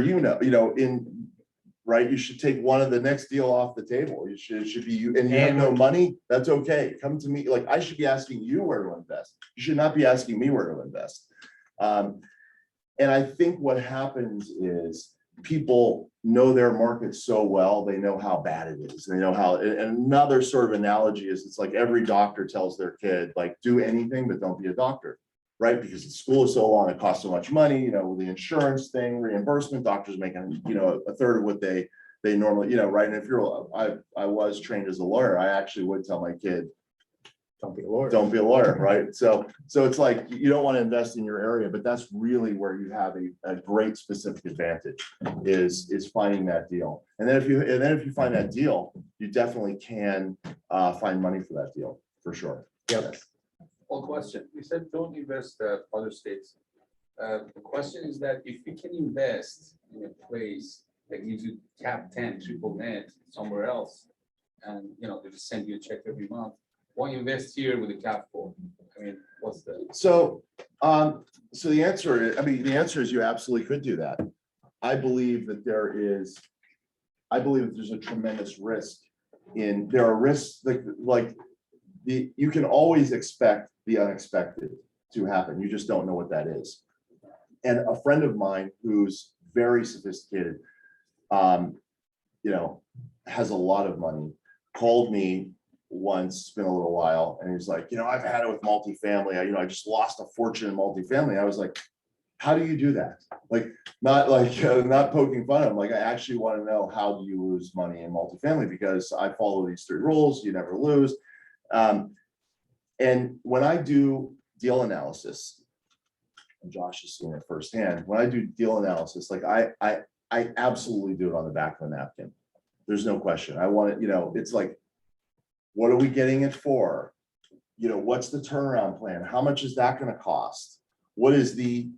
H: right? You should take one of the next deal off the table. It should be you, and you have no money. That's okay. Come to me. Like, I should be asking you where to invest. You should not be asking me where to invest. And I think what happens is people know their market so well, they know how bad it is. They know how, and another sort of analogy is it's like every doctor tells their kid, like, do anything, but don't be a doctor. Right? Because the school is so long, it costs so much money, you know, the insurance thing, reimbursement, doctors making, you know, a third of what they normally, you know, right. And if I was trained as a lawyer, I actually would tell my kid,
B: don't be a lawyer.
H: Don't be a lawyer, right? So it's like, you don't want to invest in your area, but that's really where you have a great specific advantage is finding that deal. And then if you find that deal, you definitely can find money for that deal for sure.
B: Yep.
H: Yes.
C: One question, you said don't invest other states. The question is that if you can invest in a place that gives you cap 10 triple net somewhere else, and you know they just send you a check every month, why invest here with a cap 4? I mean, what's the?
H: So, so the answer, the answer is you absolutely could do that. I believe that there's a tremendous risk there are risks you can always expect the unexpected to happen. You just don't know what that is. And a friend of mine who's very sophisticated, has a lot of money, called me once, it's been a little while, and he's like, I've had it with multifamily. I just lost a fortune in multifamily. I was like, how do you do that? Not poking fun at him. I actually want to know, how do you lose money in multifamily? Because I follow these 3 rules, you never lose. And when I do deal analysis, and Josh has seen it firsthand, when I do deal analysis, I absolutely do it on the back of a napkin. There's no question. I want it, it's like, what are we getting it for? What's the turnaround plan? How much is that going to cost? What's the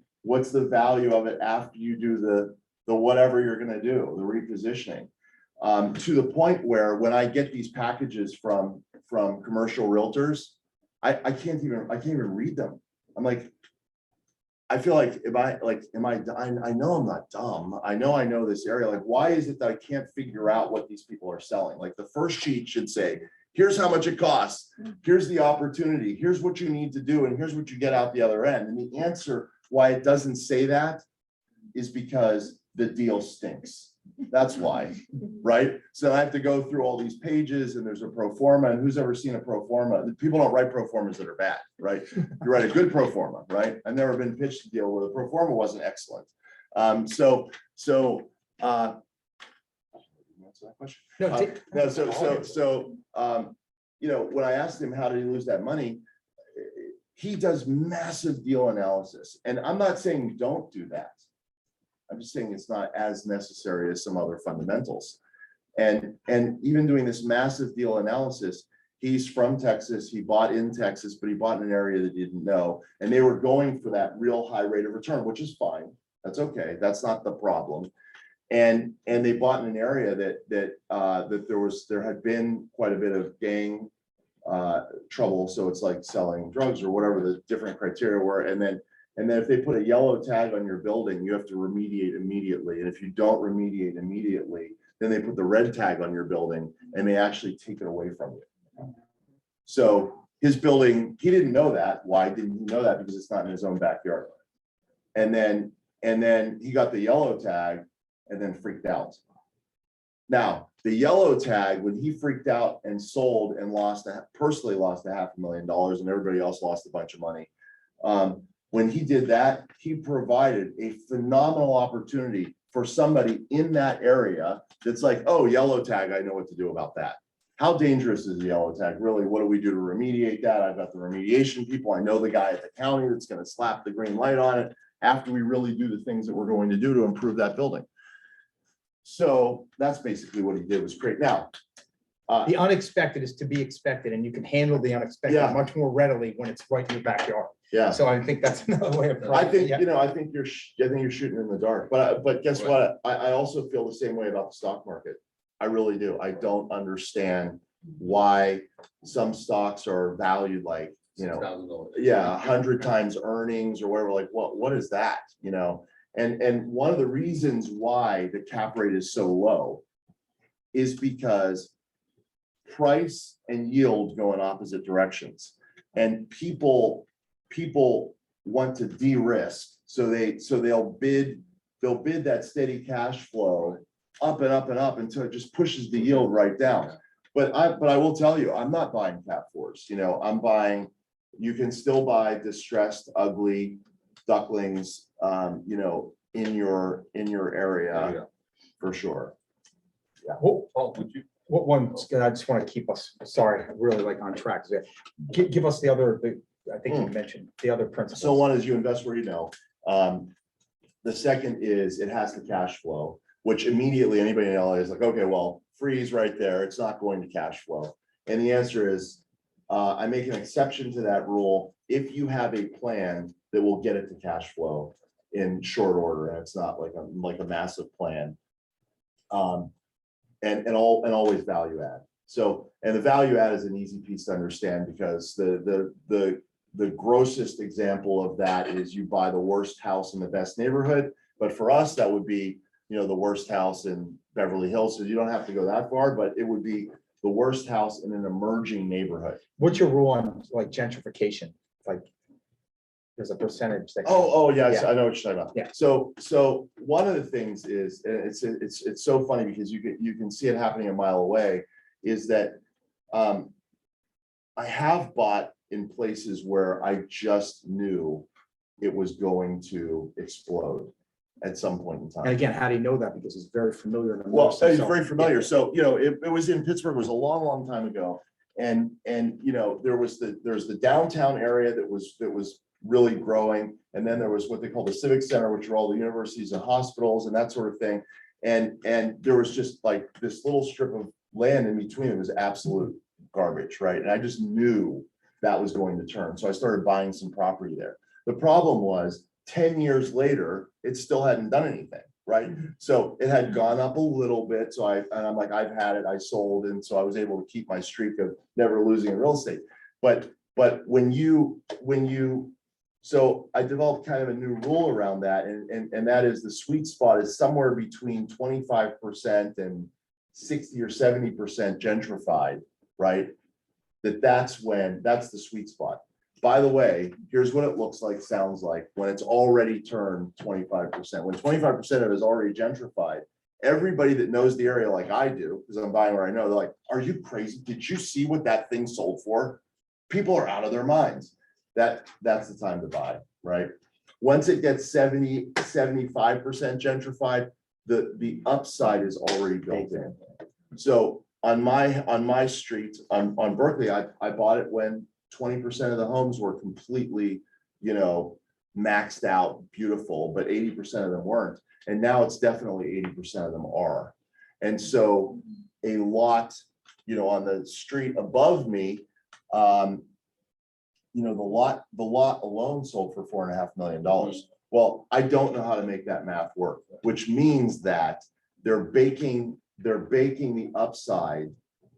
H: value of it after you do the whatever you're going to do, the repositioning? To the point where when I get these packages from commercial realtors, I can't even read them. I'm like, I feel like, I know I'm not dumb. I know this area. Why is it that I can't figure out what these people are selling? The first sheet should say, here's how much it costs. Here's the opportunity. Here's what you need to do. And here's what you get out the other end. And the answer why it doesn't say that is because the deal stinks. That's why, right? So I have to go through all these pages, and there's a pro forma, and who's ever seen a pro forma? People don't write pro formas that are bad, right? You write a good pro forma, right? I've never been pitched a deal where the pro forma wasn't excellent. Answer that question? When I asked him how did he lose that money, he does massive deal analysis. And I'm not saying don't do that. I'm just saying it's not as necessary as some other fundamentals. And even doing this massive deal analysis, he's from Texas, he bought in Texas, but he bought in an area that he didn't know. And they were going for that real high rate of return, which is fine. That's okay. That's not the problem. And they bought in an area that there had been quite a bit of gang trouble. So it's like selling drugs or whatever the different criteria were. And then if they put a yellow tag on your building, you have to remediate immediately. And if you don't remediate immediately, then they put the red tag on your building and they actually take it away from you. So his building, he didn't know that. Why didn't he know that? Because it's not in his own backyard. And then he got the yellow tag and then freaked out. Now, the yellow tag, when he freaked out and sold and personally lost $500,000 and everybody else lost a bunch of money. When he did that, he provided a phenomenal opportunity for somebody in that area that's like, oh, yellow tag, I know what to do about that. How dangerous is the yellow tag? Really, what do we do to remediate that? I've got the remediation people. I know the guy at the county that's going to slap the green light on it after we really do the things that we're going to do to improve that building. So that's basically what he did, was create. Now,
B: the unexpected is to be expected, and you can handle the unexpected much more readily when it's right in your backyard.
H: Yeah.
B: So I think that's another way of.
H: I think you're shooting in the dark, but guess what? I also feel the same way about the stock market. I really do. I don't understand why some stocks are valued like, $6,000. 100 times earnings or whatever. Like, what is that? And one of the reasons why the cap rate is so low is because price and yield go in opposite directions, and people want to de-risk, so they'll bid that steady cash flow up and up and up until it just pushes the yield right down. But I will tell you, I'm not buying cap fours. I'm buying. You can still buy distressed, ugly ducklings, in your area for sure. Yeah.
B: I just want to keep us, sorry, really on track. Give us the other, I think you mentioned the other principles.
H: So one is you invest where you know. The second is it has the cash flow, which immediately anybody in LA is like, okay, well, freeze right there. It's not going to cash flow. And the answer is, I make an exception to that rule if you have a plan that will get it to cash flow in short order, and it's not like a massive plan. And always value add. So, and the value add is an easy piece to understand because the the grossest example of that is you buy the worst house in the best neighborhood. But for us, that would be, the worst house in Beverly Hills. So you don't have to go that far, but it would be the worst house in an emerging neighborhood.
B: What's your rule on like gentrification? Like, there's a percentage that.
H: Oh, yes,
B: Yeah.
H: I know what you're talking about.
B: Yeah.
H: So one of the things is, and it's so funny because you can see it happening a mile away, is that I have bought in places where I just knew it was going to explode at some point in time.
B: And again, how do you know that? Because it's very familiar. to
H: Well,
B: most,
H: it's
B: so-
H: very familiar. So, it was in Pittsburgh, it was a long, long time ago. And there's the downtown area that was really growing. And then there was what they call the Civic Center, which are all the universities and hospitals and that sort of thing. And there was just like this little strip of land in between. It was absolute garbage, right? And I just knew that was going to turn. So I started buying some property there. The problem was 10 years later, it still hadn't done anything, right? So it had gone up a little bit. So I'm like, I've had it, I sold. And so I was able to keep my streak of never losing in real estate. But so I developed kind of a new rule around that. And that is the sweet spot is somewhere between 25% and 60 or 70% gentrified, right? That's the sweet spot. By the way, here's what it looks like, sounds like when it's already turned 25%. When 25% of it is already gentrified, everybody that knows the area like I do, because I'm buying where I know, they're like, are you crazy? Did you see what that thing sold for? People are out of their minds. That's the time to buy, right? Once it gets 70, 75% gentrified, the upside is already built in. So on my street on Berkeley, I bought it when 20% of the homes were completely, maxed out, beautiful, but 80% of them weren't. And now it's definitely 80% of them are. And so a lot, on the street above me, the lot alone sold for $4.5 million. Well, I don't know how to make that math work, which means that they're baking the upside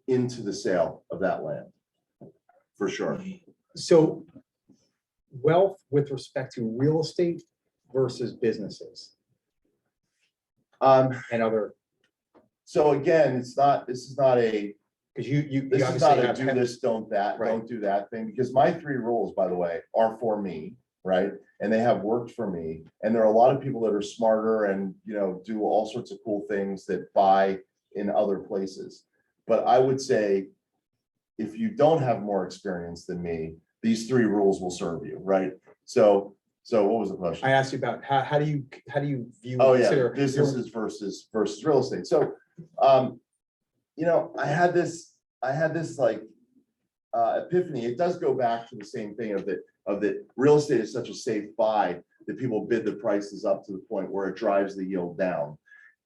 H: into the sale of that land. For sure.
B: So wealth with respect to real estate versus businesses and other,
H: So again, this is not a,
B: because you
H: this is
B: obviously
H: not a
B: have.
H: do this, don't that,
B: Right.
H: don't do that thing, because my 3 rules, by the way, are for me, right? And they have worked for me. And there are a lot of people that are smarter and, do all sorts of cool things that buy in other places. But I would say, if you don't have more experience than me, these 3 rules will serve you, right? So what was the question?
B: I asked you about how do you view?
H: Oh, yeah,
B: consider
H: businesses versus real estate. So, I had this like epiphany. It does go back to the same thing of that real estate is such a safe buy that people bid the prices up to the point where it drives the yield down.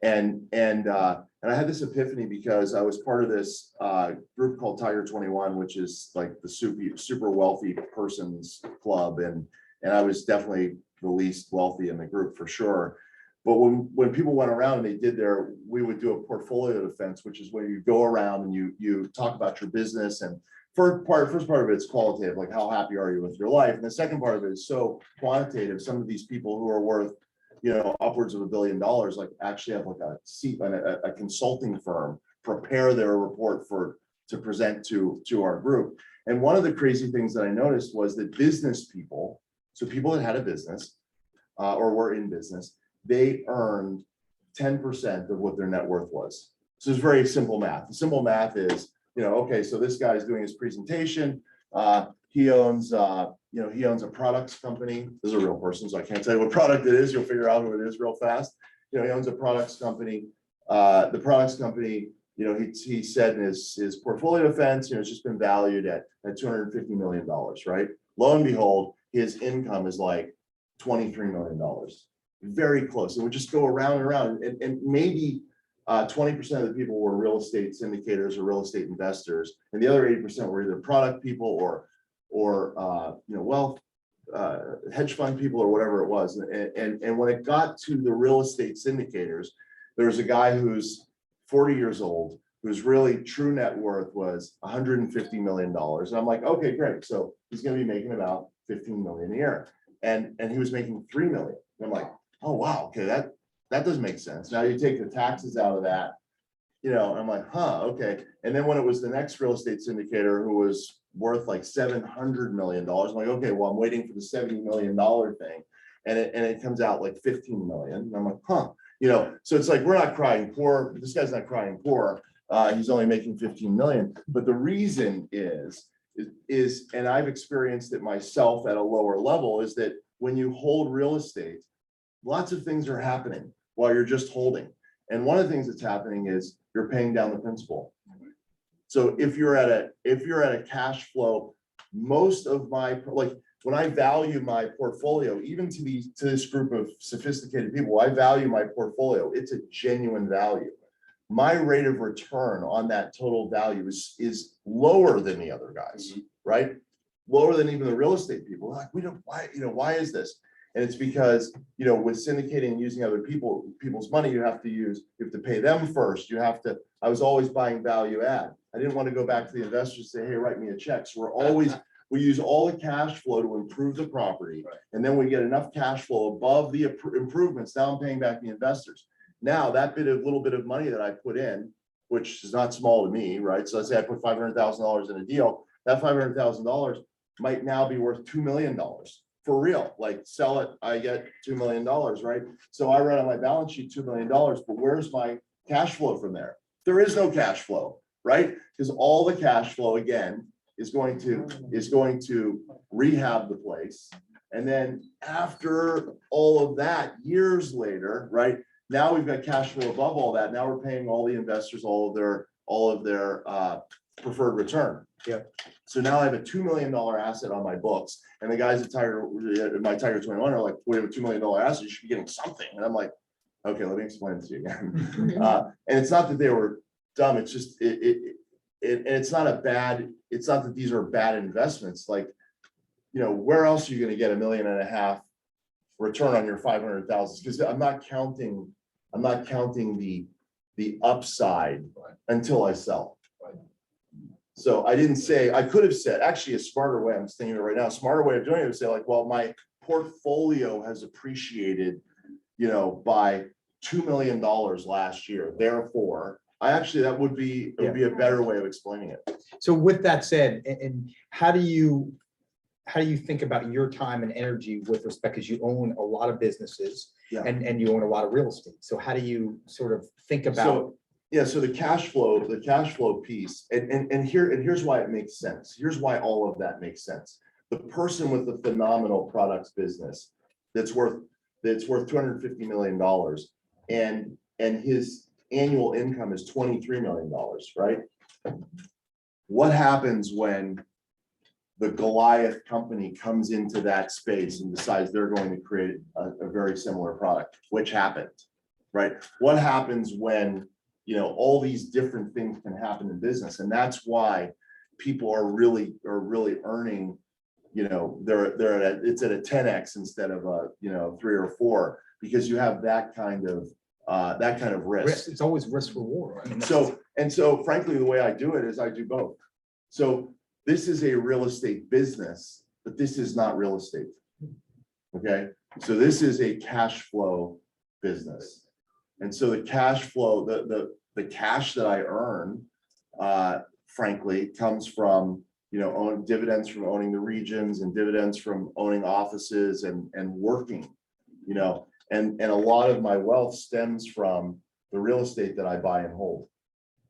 H: And I had this epiphany because I was part of this group called Tiger 21, which is like the super wealthy person's club. And I was definitely the least wealthy in the group for sure. But when people went around and we would do a portfolio defense, which is where you go around and you talk about your business. And first part of it's qualitative, like how happy are you with your life? And the second part of it is so quantitative. Some of these people who are worth, upwards of $1 billion, like actually have like a seat on a consulting firm, prepare their report to present to our group. And one of the crazy things that I noticed was that business people, so people that had a business or were in business, they earned 10% of what their net worth was. So it's very simple math. The simple math is, okay, so this guy's doing his presentation. He owns a products company. This is a real person, so I can't tell you what product it is. You'll figure out who it is real fast. He owns a products company. The products company, he said in his portfolio defense, it's just been valued at $250 million, right? Lo and behold, his income is like $23 million. Very close. And we just go around and around. And maybe 20% of the people were real estate syndicators or real estate investors, and the other 80% were either product people or wealth hedge fund people or whatever it was. And when it got to the real estate syndicators, there was a guy who's 40 years old whose really true net worth was $150 million. And I'm like, okay, great. So he's gonna be making about 15 million a year. And he was making 3 million. And I'm like, oh, wow, okay, that doesn't make sense. Now you take the taxes out of that, you know, and I'm like, huh, okay. And then when it was the next real estate syndicator who was worth like $700 million, I'm like, okay, well, I'm waiting for the $70 million thing. And it comes out like 15 million. And I'm like, huh, you know, so it's like, we're not crying poor. This guy's not crying poor. He's only making 15 million. But the reason is, and I've experienced it myself at a lower level, is that when you hold real estate, lots of things are happening while you're just holding. And one of the things that's happening is you're paying down the principal. So if you're at a cash flow, most of my, like, when I value my portfolio, even to this group of sophisticated people, I value my portfolio. It's a genuine value. My rate of return on that total value is lower than the other guys, right? Lower than even the real estate people. Like, why is this? And it's because, you know, with syndicating and using other people's money, you have to pay them first. I was always buying value add. I didn't want to go back to the investors and say, hey, write me a check. So we use all the cash flow to improve the property. And then we get enough cash flow above the improvements. Now I'm paying back the investors. Now that little bit of money that I put in, which is not small to me, right? So let's say I put $500,000 in a deal, that $500,000 might now be worth $2 million. For real, like sell it, I get $2 million, right? So I run on my balance sheet $2 million, but where's my cash flow from there? There is no cash flow, right? Because all the cash flow again is going to rehab the place. And then after all of that, years later, right? Now we've got cash flow above all that. Now we're paying all the investors all of their preferred return.
B: Yeah.
H: So now I have a $2 million asset on my books, and the guys at my Tiger 21 are like, we have a $2 million asset, you should be getting something. And I'm like, okay, let me explain it to you again. And it's not that they were dumb, it's just, it's not that these are bad investments. Like, you know, where else are you gonna get $1.5 million return on your 500,000? Because I'm not counting the upside until I sell. So I didn't say, I could have said, actually a smarter way, I'm thinking of it right now, a smarter way of doing it would say like, well, my portfolio has appreciated, you know, by $2 million last year. Therefore, that would be a better way of explaining it.
B: So with that said, and how do you think about your time and energy with respect, because you own a lot of businesses and you own a lot of real estate. So how do you sort of think about?
H: So the cash flow piece, and here's why it makes sense. Here's why all of that makes sense. The person with the phenomenal products business that's worth $250 million and his annual income is $23 million, right? What happens when the Goliath company comes into that space and decides they're going to create a very similar product, which happened, right? What happens when, you know, all these different things can happen in business? And that's why people are really earning, you know, it's at a 10x instead of a, you know, 3 or 4, because you have that kind of risk.
B: It's always risk reward. I mean,
H: So frankly, the way I do it is I do both. So this is a real estate business, but this is not real estate. Okay, so this is a cash flow business. And so the cash flow, the cash that I earn, frankly, comes from, you know, dividends from owning the regions and dividends from owning offices and working, you know, and a lot of my wealth stems from the real estate that I buy and hold.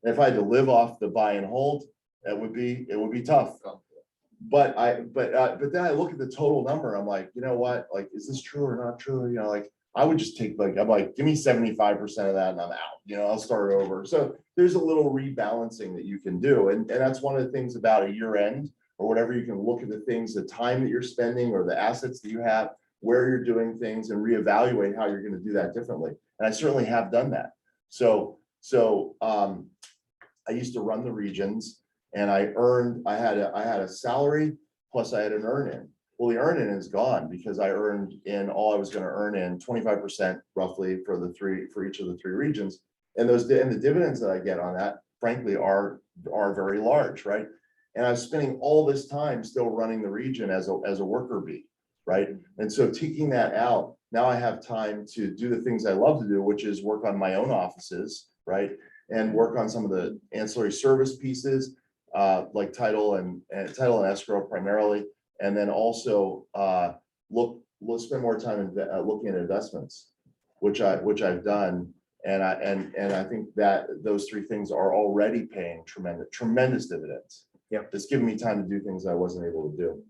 H: And if I had to live off the buy and hold, it would be tough. But then I look at the total number, I'm like, you know what, like, is this true or not true? You know, like, I would just take, like, I'm like, give me 75% of that and I'm out, you know, I'll start over. So there's a little rebalancing that you can do. And that's one of the things about a year end or whatever, you can look at the things, the time that you're spending or the assets that you have, where you're doing things, and reevaluate how you're going to do that differently. And I certainly have done that. So I used to run the regions, and I had a salary plus I had an earn-in. Well, the earn-in is gone because I earned in all I was going to earn in 25% roughly for each of the 3 regions. And the dividends that I get on that, frankly are very large, right? And I was spending all this time still running the region as a worker bee, right? And so taking that out, now I have time to do the things I love to do, which is work on my own offices, right? And work on some of the ancillary service pieces, like title and escrow primarily, and then also let's spend more time looking at investments, which I've done, and I think that those three things are already paying tremendous dividends.
B: Yep.
H: It's giving me time to do things I wasn't able to do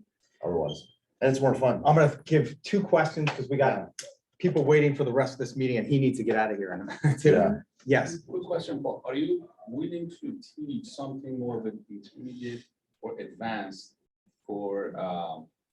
H: otherwise, and it's more fun.
B: I'm gonna give 2 questions because we got people waiting for the rest of this meeting and he needs to get out of here in a minute too.
H: Yeah.
B: Yes.
C: Quick question, Paul. Are you willing to teach something more of an intermediate or advanced for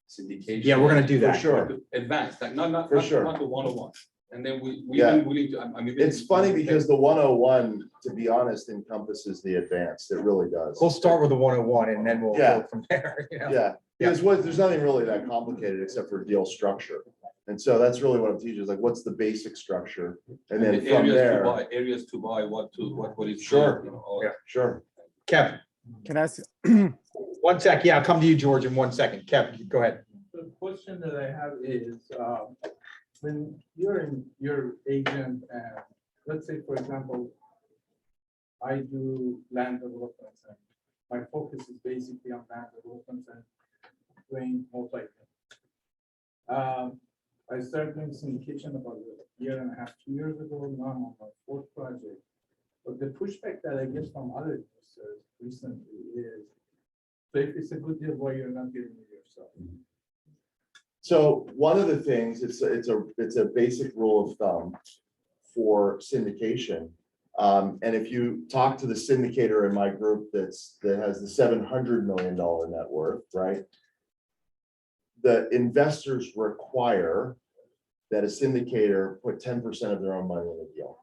C: syndication?
B: Yeah, we're gonna do
H: For
B: that.
H: sure.
C: Advanced, like not
H: For sure.
C: not the 101. And then we
H: Yeah.
C: been willing to, I mean.
H: It's funny because the 101, to be honest, encompasses the advanced. It really does.
B: We'll start with the 101 and then we'll
H: Yeah.
B: go from there. You know?
H: Yeah, because there's nothing really that complicated except for deal structure. And so that's really what I'm teaching is like, what's the basic structure? And then
C: the
H: from
C: areas
H: there.
C: to buy, areas to buy, what is.
H: Sure.
C: You know, all-
B: Yeah.
H: Sure.
B: Kev,
M: Can I ask,
B: 1 sec. Yeah, I'll come to you, George, in 1 second. Kev, go ahead.
N: The question that I have is, when you're in your agent, and let's say, for example, I do land developments, and my focus is basically on land developments and doing multi. I started doing syndication about a year and a half, 2 years ago. Now I'm on my 4th project. But the pushback that I get from other investors recently is, so if it's a good deal, why you're not getting it yourself?
H: So one of the things, it's a basic rule of thumb for syndication. And if you talk to the syndicator in my group that has the $700 million net worth, right? The investors require that a syndicator put 10% of their own money in the deal.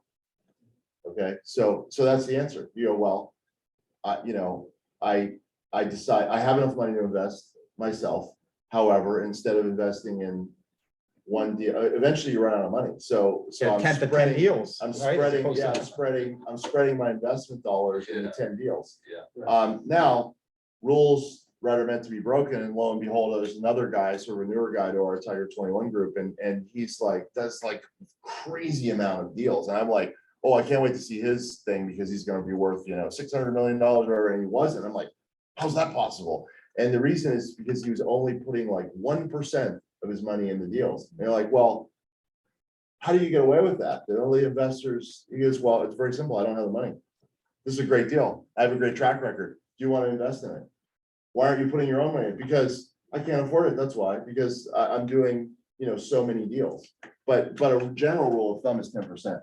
H: Okay, so that's the answer. You go, well, I decide I have enough money to invest myself. However, instead of investing in one deal, eventually you run out of money. So
B: Yeah,
H: I'm
B: 10 to 10
H: spreading,
B: deals.
H: I'm
B: right, as
H: spreading,
B: opposed
H: yeah,
B: to-
H: I'm spreading my investment dollars into
C: Yeah.
H: 10 deals.
C: Yeah.
H: Now, rules are meant to be broken, and lo and behold, there's another guy, sort of a newer guy to our Tiger 21 group, and he's like, does like crazy amount of deals, and I'm like, oh, I can't wait to see his thing because he's going to be worth, $600 million or whatever, and he wasn't. I'm like, how's that possible? And the reason is because he was only putting like 1% of his money in the deals. And they're like, well, how do you get away with that? The only investors, he goes, well, it's very simple. I don't have the money. This is a great deal. I have a great track record. Do you want to invest in it? Why aren't you putting your own money in? Because I can't afford it. That's why, because I'm doing, so many deals. But a general rule of thumb is 10%.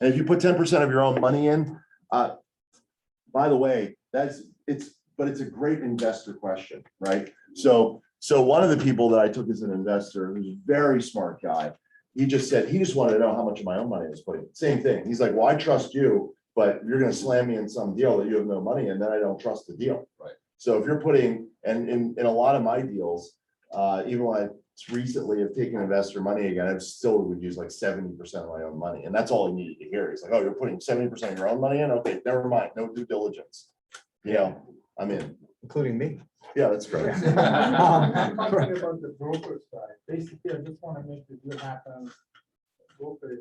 H: And if you put 10% of your own money in, by the way, it's a great investor question, right? So one of the people that I took as an investor, who's a very smart guy, he just said, he just wanted to know how much of my own money I was putting. Same thing. He's like, well, I trust you, but you're gonna slam me in some deal that you have no money in, then I don't trust the deal.
C: Right.
H: So if you're putting, and in a lot of my deals, even when I recently have taken investor money again, I still would use like 70% of my own money. And that's all he needed to hear. He's like, oh, you're putting 70% of your own money in? Okay, never mind. No due diligence. I'm in.
B: Including me.
H: Yeah, that's great.
N: Talking about the broker side, basically, I just want to make the deal happen. Broker is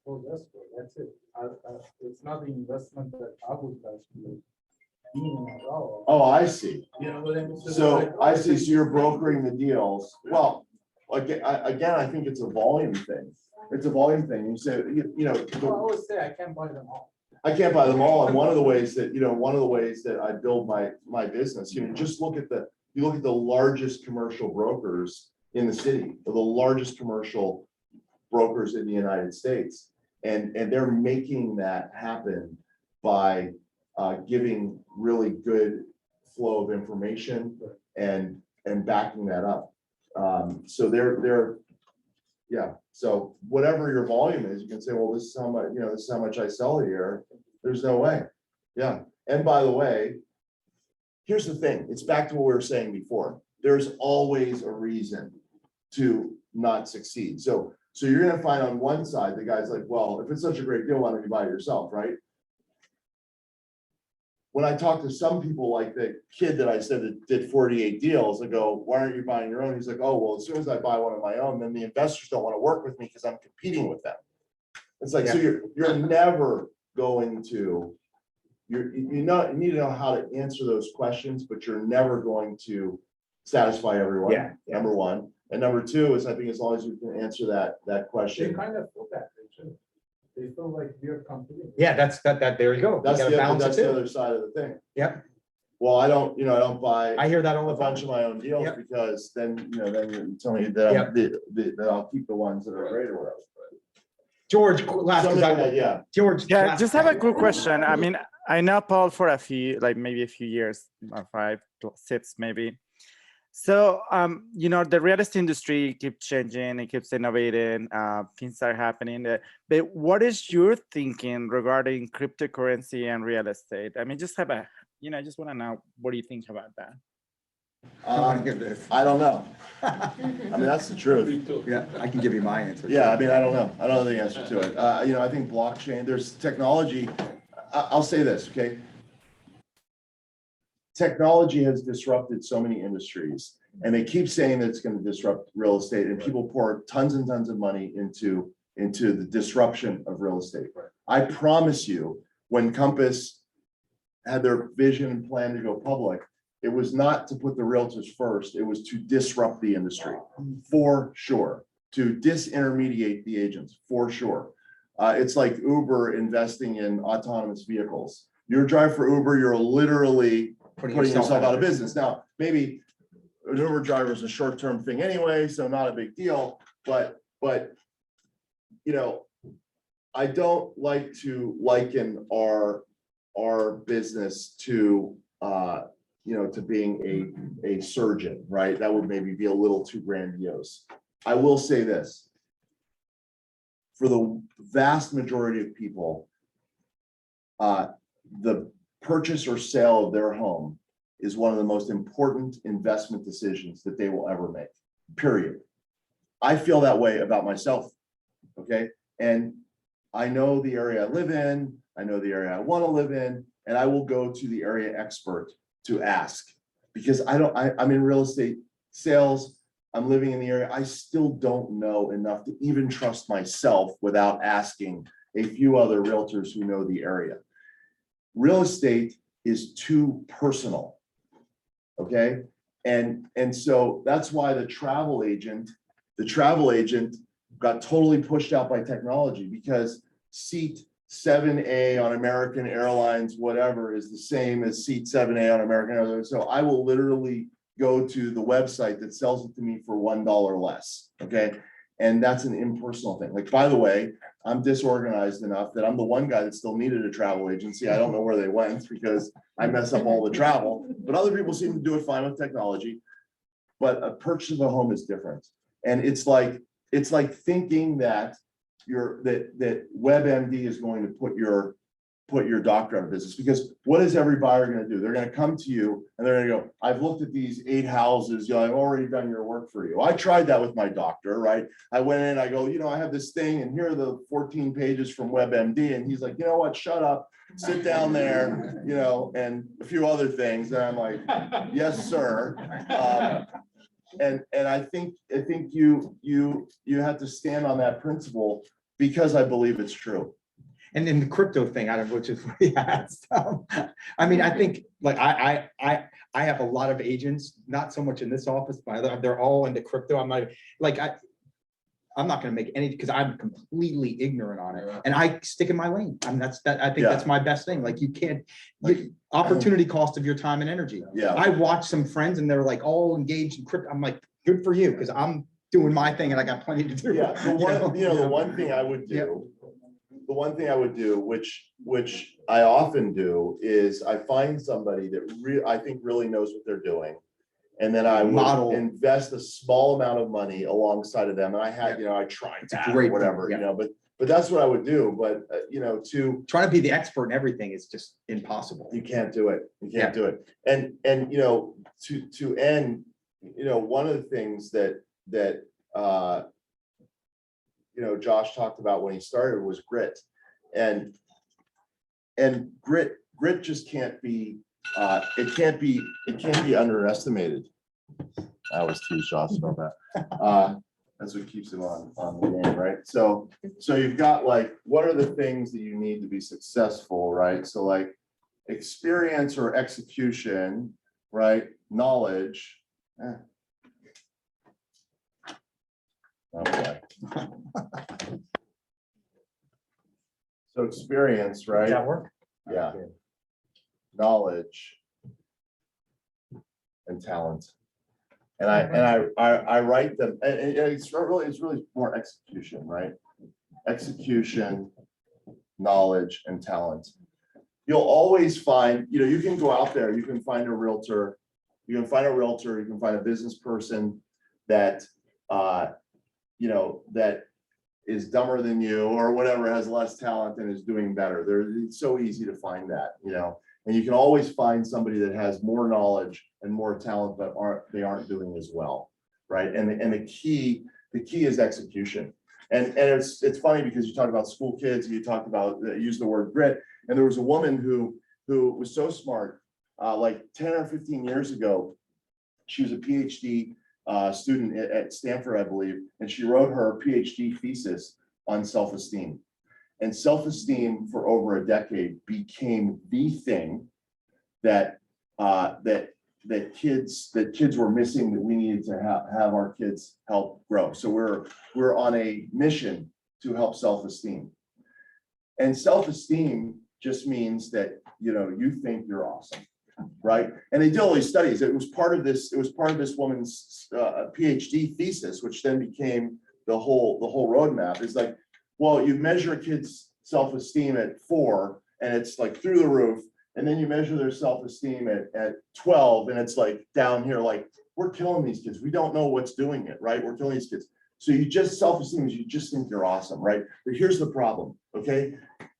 N: close escrow, that's it. It's not the investment that I would like to do. At all.
H: Oh, I see.
N: You know what I mean?
H: So I see. So you're brokering the deals. Well, again, I think it's a volume thing. It's a volume thing. You say,
N: I always say I can't buy them all.
H: I can't buy them all. And one of the ways that I build my business, just look at the largest commercial brokers in the city, or the largest commercial brokers in the United States. And they're making that happen by giving really good flow of information and backing that up. So they're yeah. So whatever your volume is, you can say, well, this is how much, this is how much I sell a year. There's no way. Yeah. And by the way, here's the thing. It's back to what we were saying before. There's always a reason to not succeed. So you're going to find on one side, the guy's like, well, if it's such a great deal, why don't you buy it yourself, right? when I talk to some people, like the kid that I said that did 48 deals, I go, why aren't you buying your own? He's like, oh, well, as soon as I buy one of my own, then the investors don't want to work with me because I'm competing with them. It's like, so you're never going to, you need to know how to answer those questions, but you're never going to satisfy everyone.
B: Yeah.
H: Number one. And number two is, I think as long as you can answer that
N: They
H: question.
N: kind of feel that way too. They feel like we're competing.
B: Yeah, that, there you go. You
H: That's
B: gotta
H: the other,
B: balance it
H: that's the
B: too.
H: other side of the thing.
B: Yep.
H: Well, I don't buy
B: I hear that all
H: a
B: the time.
H: bunch of my own deals
B: Yep.
H: because then you're telling me that
B: Yep.
H: that I'll keep the ones that are great or whatever.
B: George, last,
H: Something like that, yeah.
B: George.
M: Yeah,
B: last-
M: just have a quick question. I mean, I know Paul for a few, like maybe a few years, 5 to 6 maybe. So, the real estate industry keeps changing, it keeps innovating, things are happening. But what is your thinking regarding cryptocurrency and real estate? I mean, just have a, I just want to know, what do you think about that?
H: I don't know. I mean, that's the truth.
B: Yeah, I can give you my answer.
H: Yeah, I mean, I don't know. I don't know the answer to it. I think blockchain, there's technology. I'll say this, okay? Technology has disrupted so many industries, and they keep saying that it's going to disrupt real estate, and people pour tons and tons of money into the disruption of real estate. I promise you, when Compass had their vision and plan to go public, it was not to put the realtors first, it was to disrupt the industry, for sure, to disintermediate the agents, for sure. It's like Uber investing in autonomous vehicles. You drive for Uber, you're literally putting yourself out of business. Now, maybe an Uber driver is a short-term thing anyway, so not a big deal, but I don't like to liken our business to to being a surgeon, right? That would maybe be a little too grandiose. I will say this. For the vast majority of people, the purchase or sale of their home is one of the most important investment decisions that they will ever make, period. I feel that way about myself, okay? And I know the area I live in, I know the area I want to live in, and I will go to the area expert to ask, because I'm in real estate sales, I'm living in the area, I still don't know enough to even trust myself without asking a few other realtors who know the area. Real estate is too personal, okay? And so that's why the travel agent got totally pushed out by technology, because seat 7A on American Airlines, whatever, is the same as seat 7A on American Airlines. So I will literally go to the website that sells it to me for $1 less, okay? And that's an impersonal thing. Like, by the way, I'm disorganized enough that I'm the one guy that still needed a travel agency. I don't know where they went because I mess up all the travel, but other people seem to do it fine with technology. But a purchase of a home is different. And it's like thinking that that WebMD is going to put your doctor out of business, because what is every buyer going to do? They're going to come to you and they're going to go, I've looked at these 8 houses, I've already done your work for you. I tried that with my doctor, right? I went in, I go, I have this thing, and here are the 14 pages from WebMD. And he's like, you know what, shut up, sit down there, and a few other things. And I'm like, yes, sir. And I think you have to stand on that principle, because I believe it's true.
B: And then the crypto thing, which is what he asked. I mean, I think, like, I have a lot of agents, not so much in this office, but they're all into crypto. I'm not going to make any, because I'm completely ignorant on it, and I stick in my lane. I mean, I think that's my best thing. Like, you can't, opportunity cost of your time and energy.
H: Yeah.
B: I watch some friends and they're like all engaged in crypto. I'm like, good for you, because I'm doing my thing and I got plenty to do.
H: Yeah, the one thing I would do, which I often do, is I find somebody that I think really knows what they're doing. And then I would invest a small amount of money alongside of them. And I had, I tried that or whatever, but that's what I would do. But, to
B: try to be the expert in everything is just impossible.
H: You can't do it. You can't do it. And, to end, one of the things that Josh talked about when he started was grit. And grit grit just can't be, it can't be underestimated. I always tease Josh about that. That's what keeps him on the game, right? So you've got like, what are the things that you need to be successful, right? So like experience or execution, right? Knowledge. Oh, boy. So experience, right?
B: Does that work?
H: Yeah. Knowledge and talent. And I write them, and it's really more execution, right? Execution, knowledge, and talent. You'll always find, you can go out there, you can find a realtor, you can find a business person that, that is dumber than you or whatever, has less talent and is doing better. It's so easy to find that, and you can always find somebody that has more knowledge and more talent, but aren't doing as well, right? And the key is execution. And it's funny because you talk about school kids, you talked about, use the word grit, and there was a woman who was so smart, like 10 or 15 years ago. She was a PhD student at Stanford, I believe, and she wrote her PhD thesis on self-esteem. And self-esteem for over a decade became the thing that kids were missing, that we needed to have our kids help grow. So we're on a mission to help self-esteem. And self-esteem just means that you think you're awesome, right? And they did all these studies. It was part of this woman's PhD thesis, which then became the whole roadmap. It's like, well, you measure a kid's self-esteem at 4 and it's like through the roof, and then you measure their self-esteem at 12 and it's like down here, like we're killing these kids. We don't know what's doing it, right? We're killing these kids. So self-esteem is you just think you're awesome, right? But here's the problem, okay?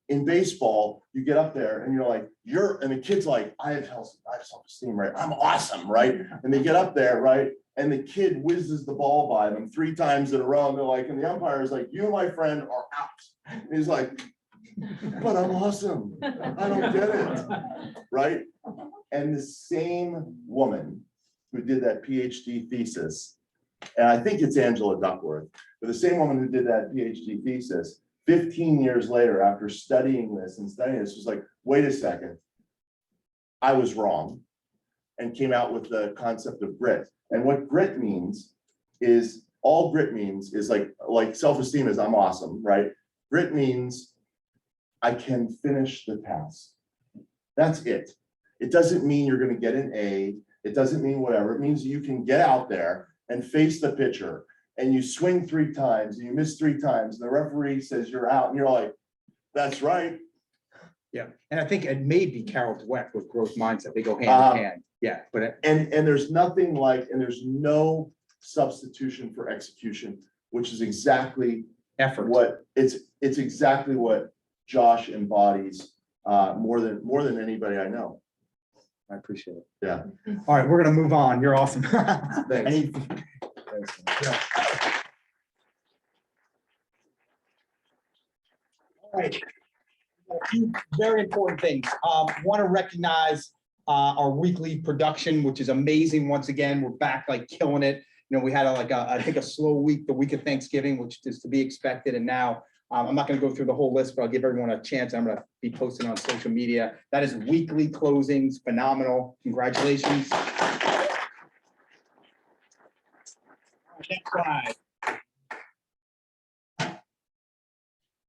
H: In baseball, you get up there and you're like, and the kid's like, I have self-esteem, right? I'm awesome, right? And they get up there, right? And the kid whizzes the ball by them 3 times in a row. And they're like, and the umpire is like, you, my friend, are out. And he's like, but I'm awesome. I don't get it, right? And the same woman who did that PhD thesis, and I think it's Angela Duckworth, but the same woman who did that PhD thesis, 15 years later, after studying this, was like, wait a second, I was wrong, and came out with the concept of grit. And what grit means is, all grit means is like self-esteem is I'm awesome, right? Grit means I can finish the task. That's it. It doesn't mean you're going to get an A. It doesn't mean whatever. It means you can get out there and face the pitcher, and you swing 3 times and you miss 3 times. And the referee says you're out, and you're like, that's right.
B: Yeah, and I think it may be Carol Dweck with growth mindset. They go hand in hand. Yeah, but
H: and there's nothing like, and there's no substitution for execution, which is exactly
B: effort.
H: What it's exactly what Josh embodies more than anybody I know.
B: I appreciate it.
H: Yeah.
B: All right, we're gonna move on. You're awesome.
H: Thanks.
B: Yeah. All right. A few very important things. Want to recognize our weekly production, which is amazing. Once again, we're back like killing it. We had I think a slow week, the week of Thanksgiving, which is to be expected. And now I'm not going to go through the whole list, but I'll give everyone a chance. I'm going to be posting on social media. That is weekly closings. Phenomenal. Congratulations. Next slide.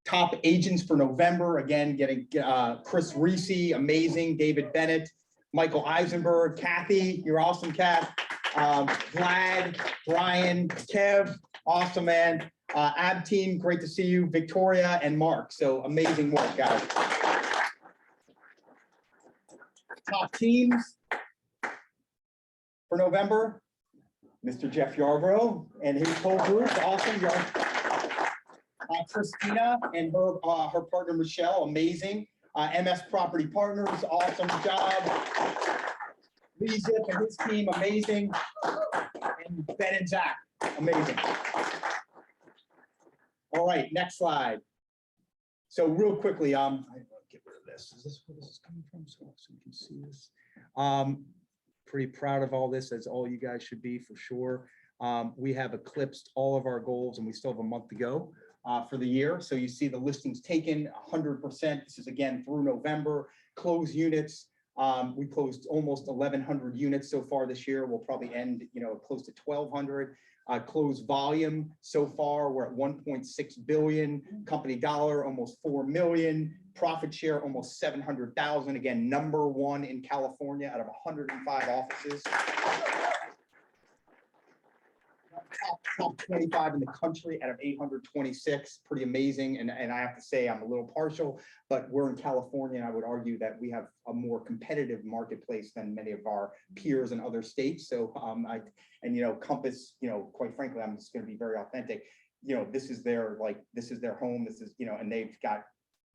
B: Top agents for November, again, getting Chris Reese, amazing, David Bennett, Michael Eisenberg, Kathy, you're awesome, Kath, Vlad, Brian, Kev, awesome, man, Ab team, great to see you, Victoria and Mark, so amazing work, guys. Top teams for November, Mr. Jeff Yarbrough and his whole group, awesome, Christina and her partner Michelle, amazing. MS Property Partners, awesome job. Lee Zip and his team, amazing. And Ben and Zach, amazing. All right, next slide. So real quickly, get rid of this. Is this where this is coming from? So we can see this. Pretty proud of all this, as all you guys should be for sure. We have eclipsed all of our goals and we still have a month to go for the year. So you see the listings taken 100%. This is again through November. Closed units. We closed almost 1,100 units so far this year. We'll probably end, close to 1,200. Closed volume so far, we're at 1.6 billion. Company dollar, almost 4 million. Profit share, almost 700,000. Again, #1 in California out of 105 offices. Top 25 in the country out of 826, pretty amazing. And I have to say, I'm a little partial, but we're in California, and I would argue that we have a more competitive marketplace than many of our peers in other states. So Compass, quite frankly, I'm just going to be very authentic. This is their home. This is, and they've got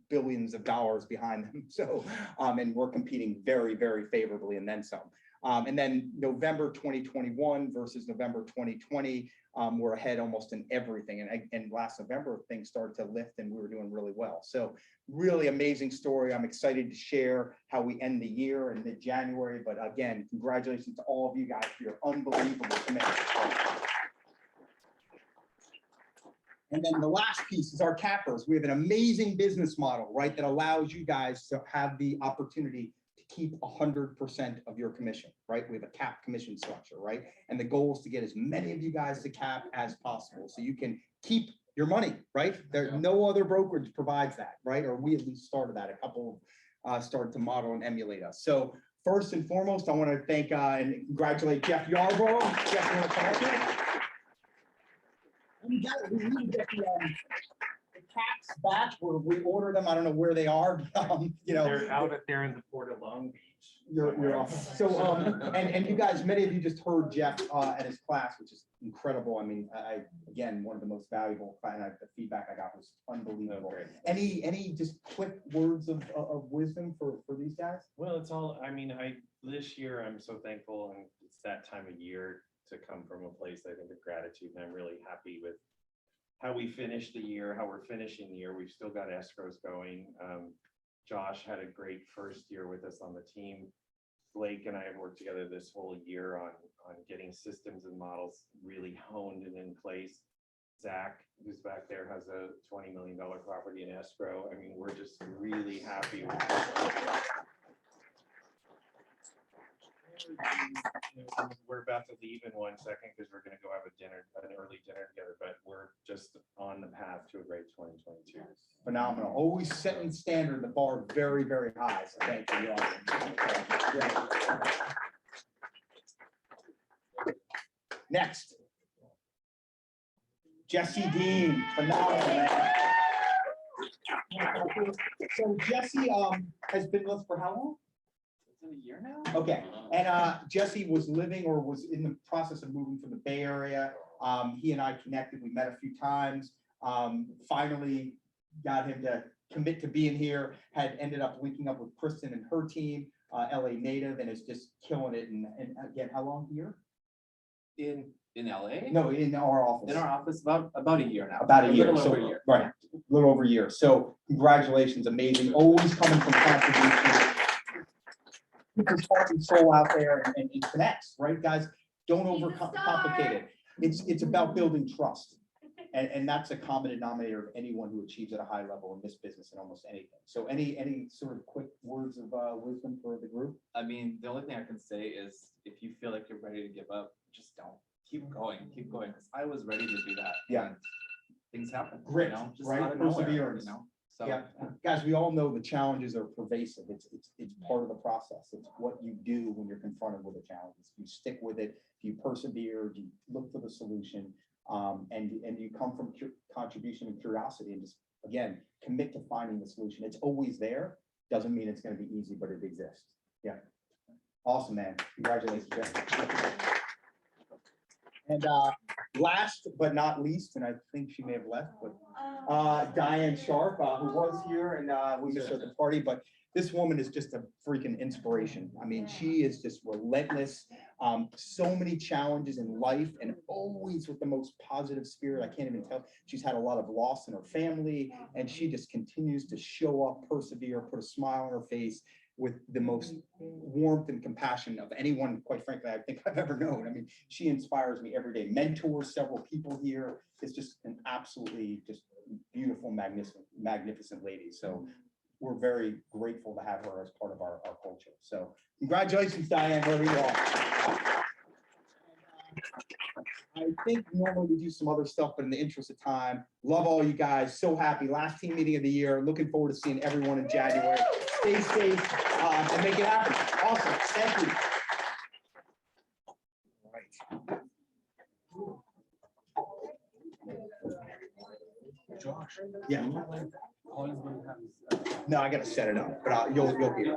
B: billions of dollars behind them. So, and we're competing very, very favorably and then some. And then November 2021 versus November 2020, we're ahead almost in everything. And last November, things started to lift and we were doing really well. So really amazing story. I'm excited to share how we end the year in mid-January. But again, congratulations to all of you guys for your unbelievable commitment. And then the last piece is our cappers. We have an amazing business model, right, that allows you guys to have the opportunity to keep 100% of your commission, right? We have a cap commission structure, right? And the goal is to get as many of you guys to cap as possible so you can keep your money, right? There's no other brokerage provides that, right? Or we at least started that. A couple started to model and emulate us. So first and foremost, I want to thank and congratulate Jeff Yarborough. Jeff, you want to come up here? We need to get the caps back, where we order them. I don't know where they are.
G: They're out there in the Port of Long Beach.
B: You're off. So and you guys, many of you just heard Jeff at his class, which is incredible. I mean, again, one of the most valuable the feedback I got was unbelievable. Any just quick words of wisdom for these guys?
O: Well, it's all, this year I'm so thankful, and it's that time of year to come from a place, I think, of gratitude. And I'm really happy with how we finished the year, how we're finishing the year. We've still got escrows going. Josh had a great first year with us on the team. Blake and I have worked together this whole year on getting systems and models really honed and in place. Zach, who's back there, has a $20 million property in escrow. I mean, we're just really happy with we're about to leave in 1 second because we're going to go have an early dinner together, but we're just on the path to a great 2022.
B: Phenomenal. Always setting standard, the bar very, very high. So thank you. Next, Jessie Dean. Phenomenal, man. So Jessie has been with us for how long?
O: A year now.
B: Okay, and Jessie was living or was in the process of moving from the Bay Area. He and I connected. We met a few times. Finally got him to commit to being here. Had ended up linking up with Kristen and her team, LA native, and is just killing it. And again, how long here?
O: In LA?
B: No, in our office.
O: In our office, about a year now.
B: About a year.
O: Little
B: So,
O: over a year.
B: right, a little over a year. So congratulations, amazing. Always coming from contributions. Keep his heart and soul out there and it connects, right, guys? Don't overcomplicate it. It's about building trust. And that's a common denominator of anyone who achieves at a high level in this business and almost anything. So any sort of quick words of wisdom for the group?
O: I mean, the only thing I can say is if you feel like you're ready to give up, just don't. Keep going, because I was ready to do that.
B: Yeah.
O: And things happen.
B: Grit,
O: just
B: right?
O: out of nowhere,
B: Perseverance.
O: So
B: yeah, guys, we all know the challenges are pervasive. It's part of the process. It's what you do when you're confronted with the challenges. You stick with it. You persevere. You look for the solution, and you come from contribution and curiosity, and just again commit to finding the solution. It's always there. Doesn't mean it's going to be easy, but it exists. Yeah, awesome, man. Congratulations, Jeff. And last but not least, and I think she may have left, but Diane Sharp, who was here, and we missed her at the party, but this woman is just a freaking inspiration. I mean, she is just relentless. So many challenges in life and always with the most positive spirit. I can't even tell. She's had a lot of loss in her family and she just continues to show up, persevere, put a smile on her face with the most warmth and compassion of anyone, quite frankly, I think I've ever known. I mean, she inspires me every day, mentors several people here. It's just an absolutely just beautiful, magnificent lady. So we're very grateful to have her as part of our culture. So congratulations, Diane, wherever you are. I think normally we do some other stuff, but in the interest of time, love all you guys. So happy. Last team meeting of the year. Looking forward to seeing everyone in January. Stay safe and make it happen. Awesome. Thank you. All right. Josh. Yeah. No, I got to set it up, but you'll hear.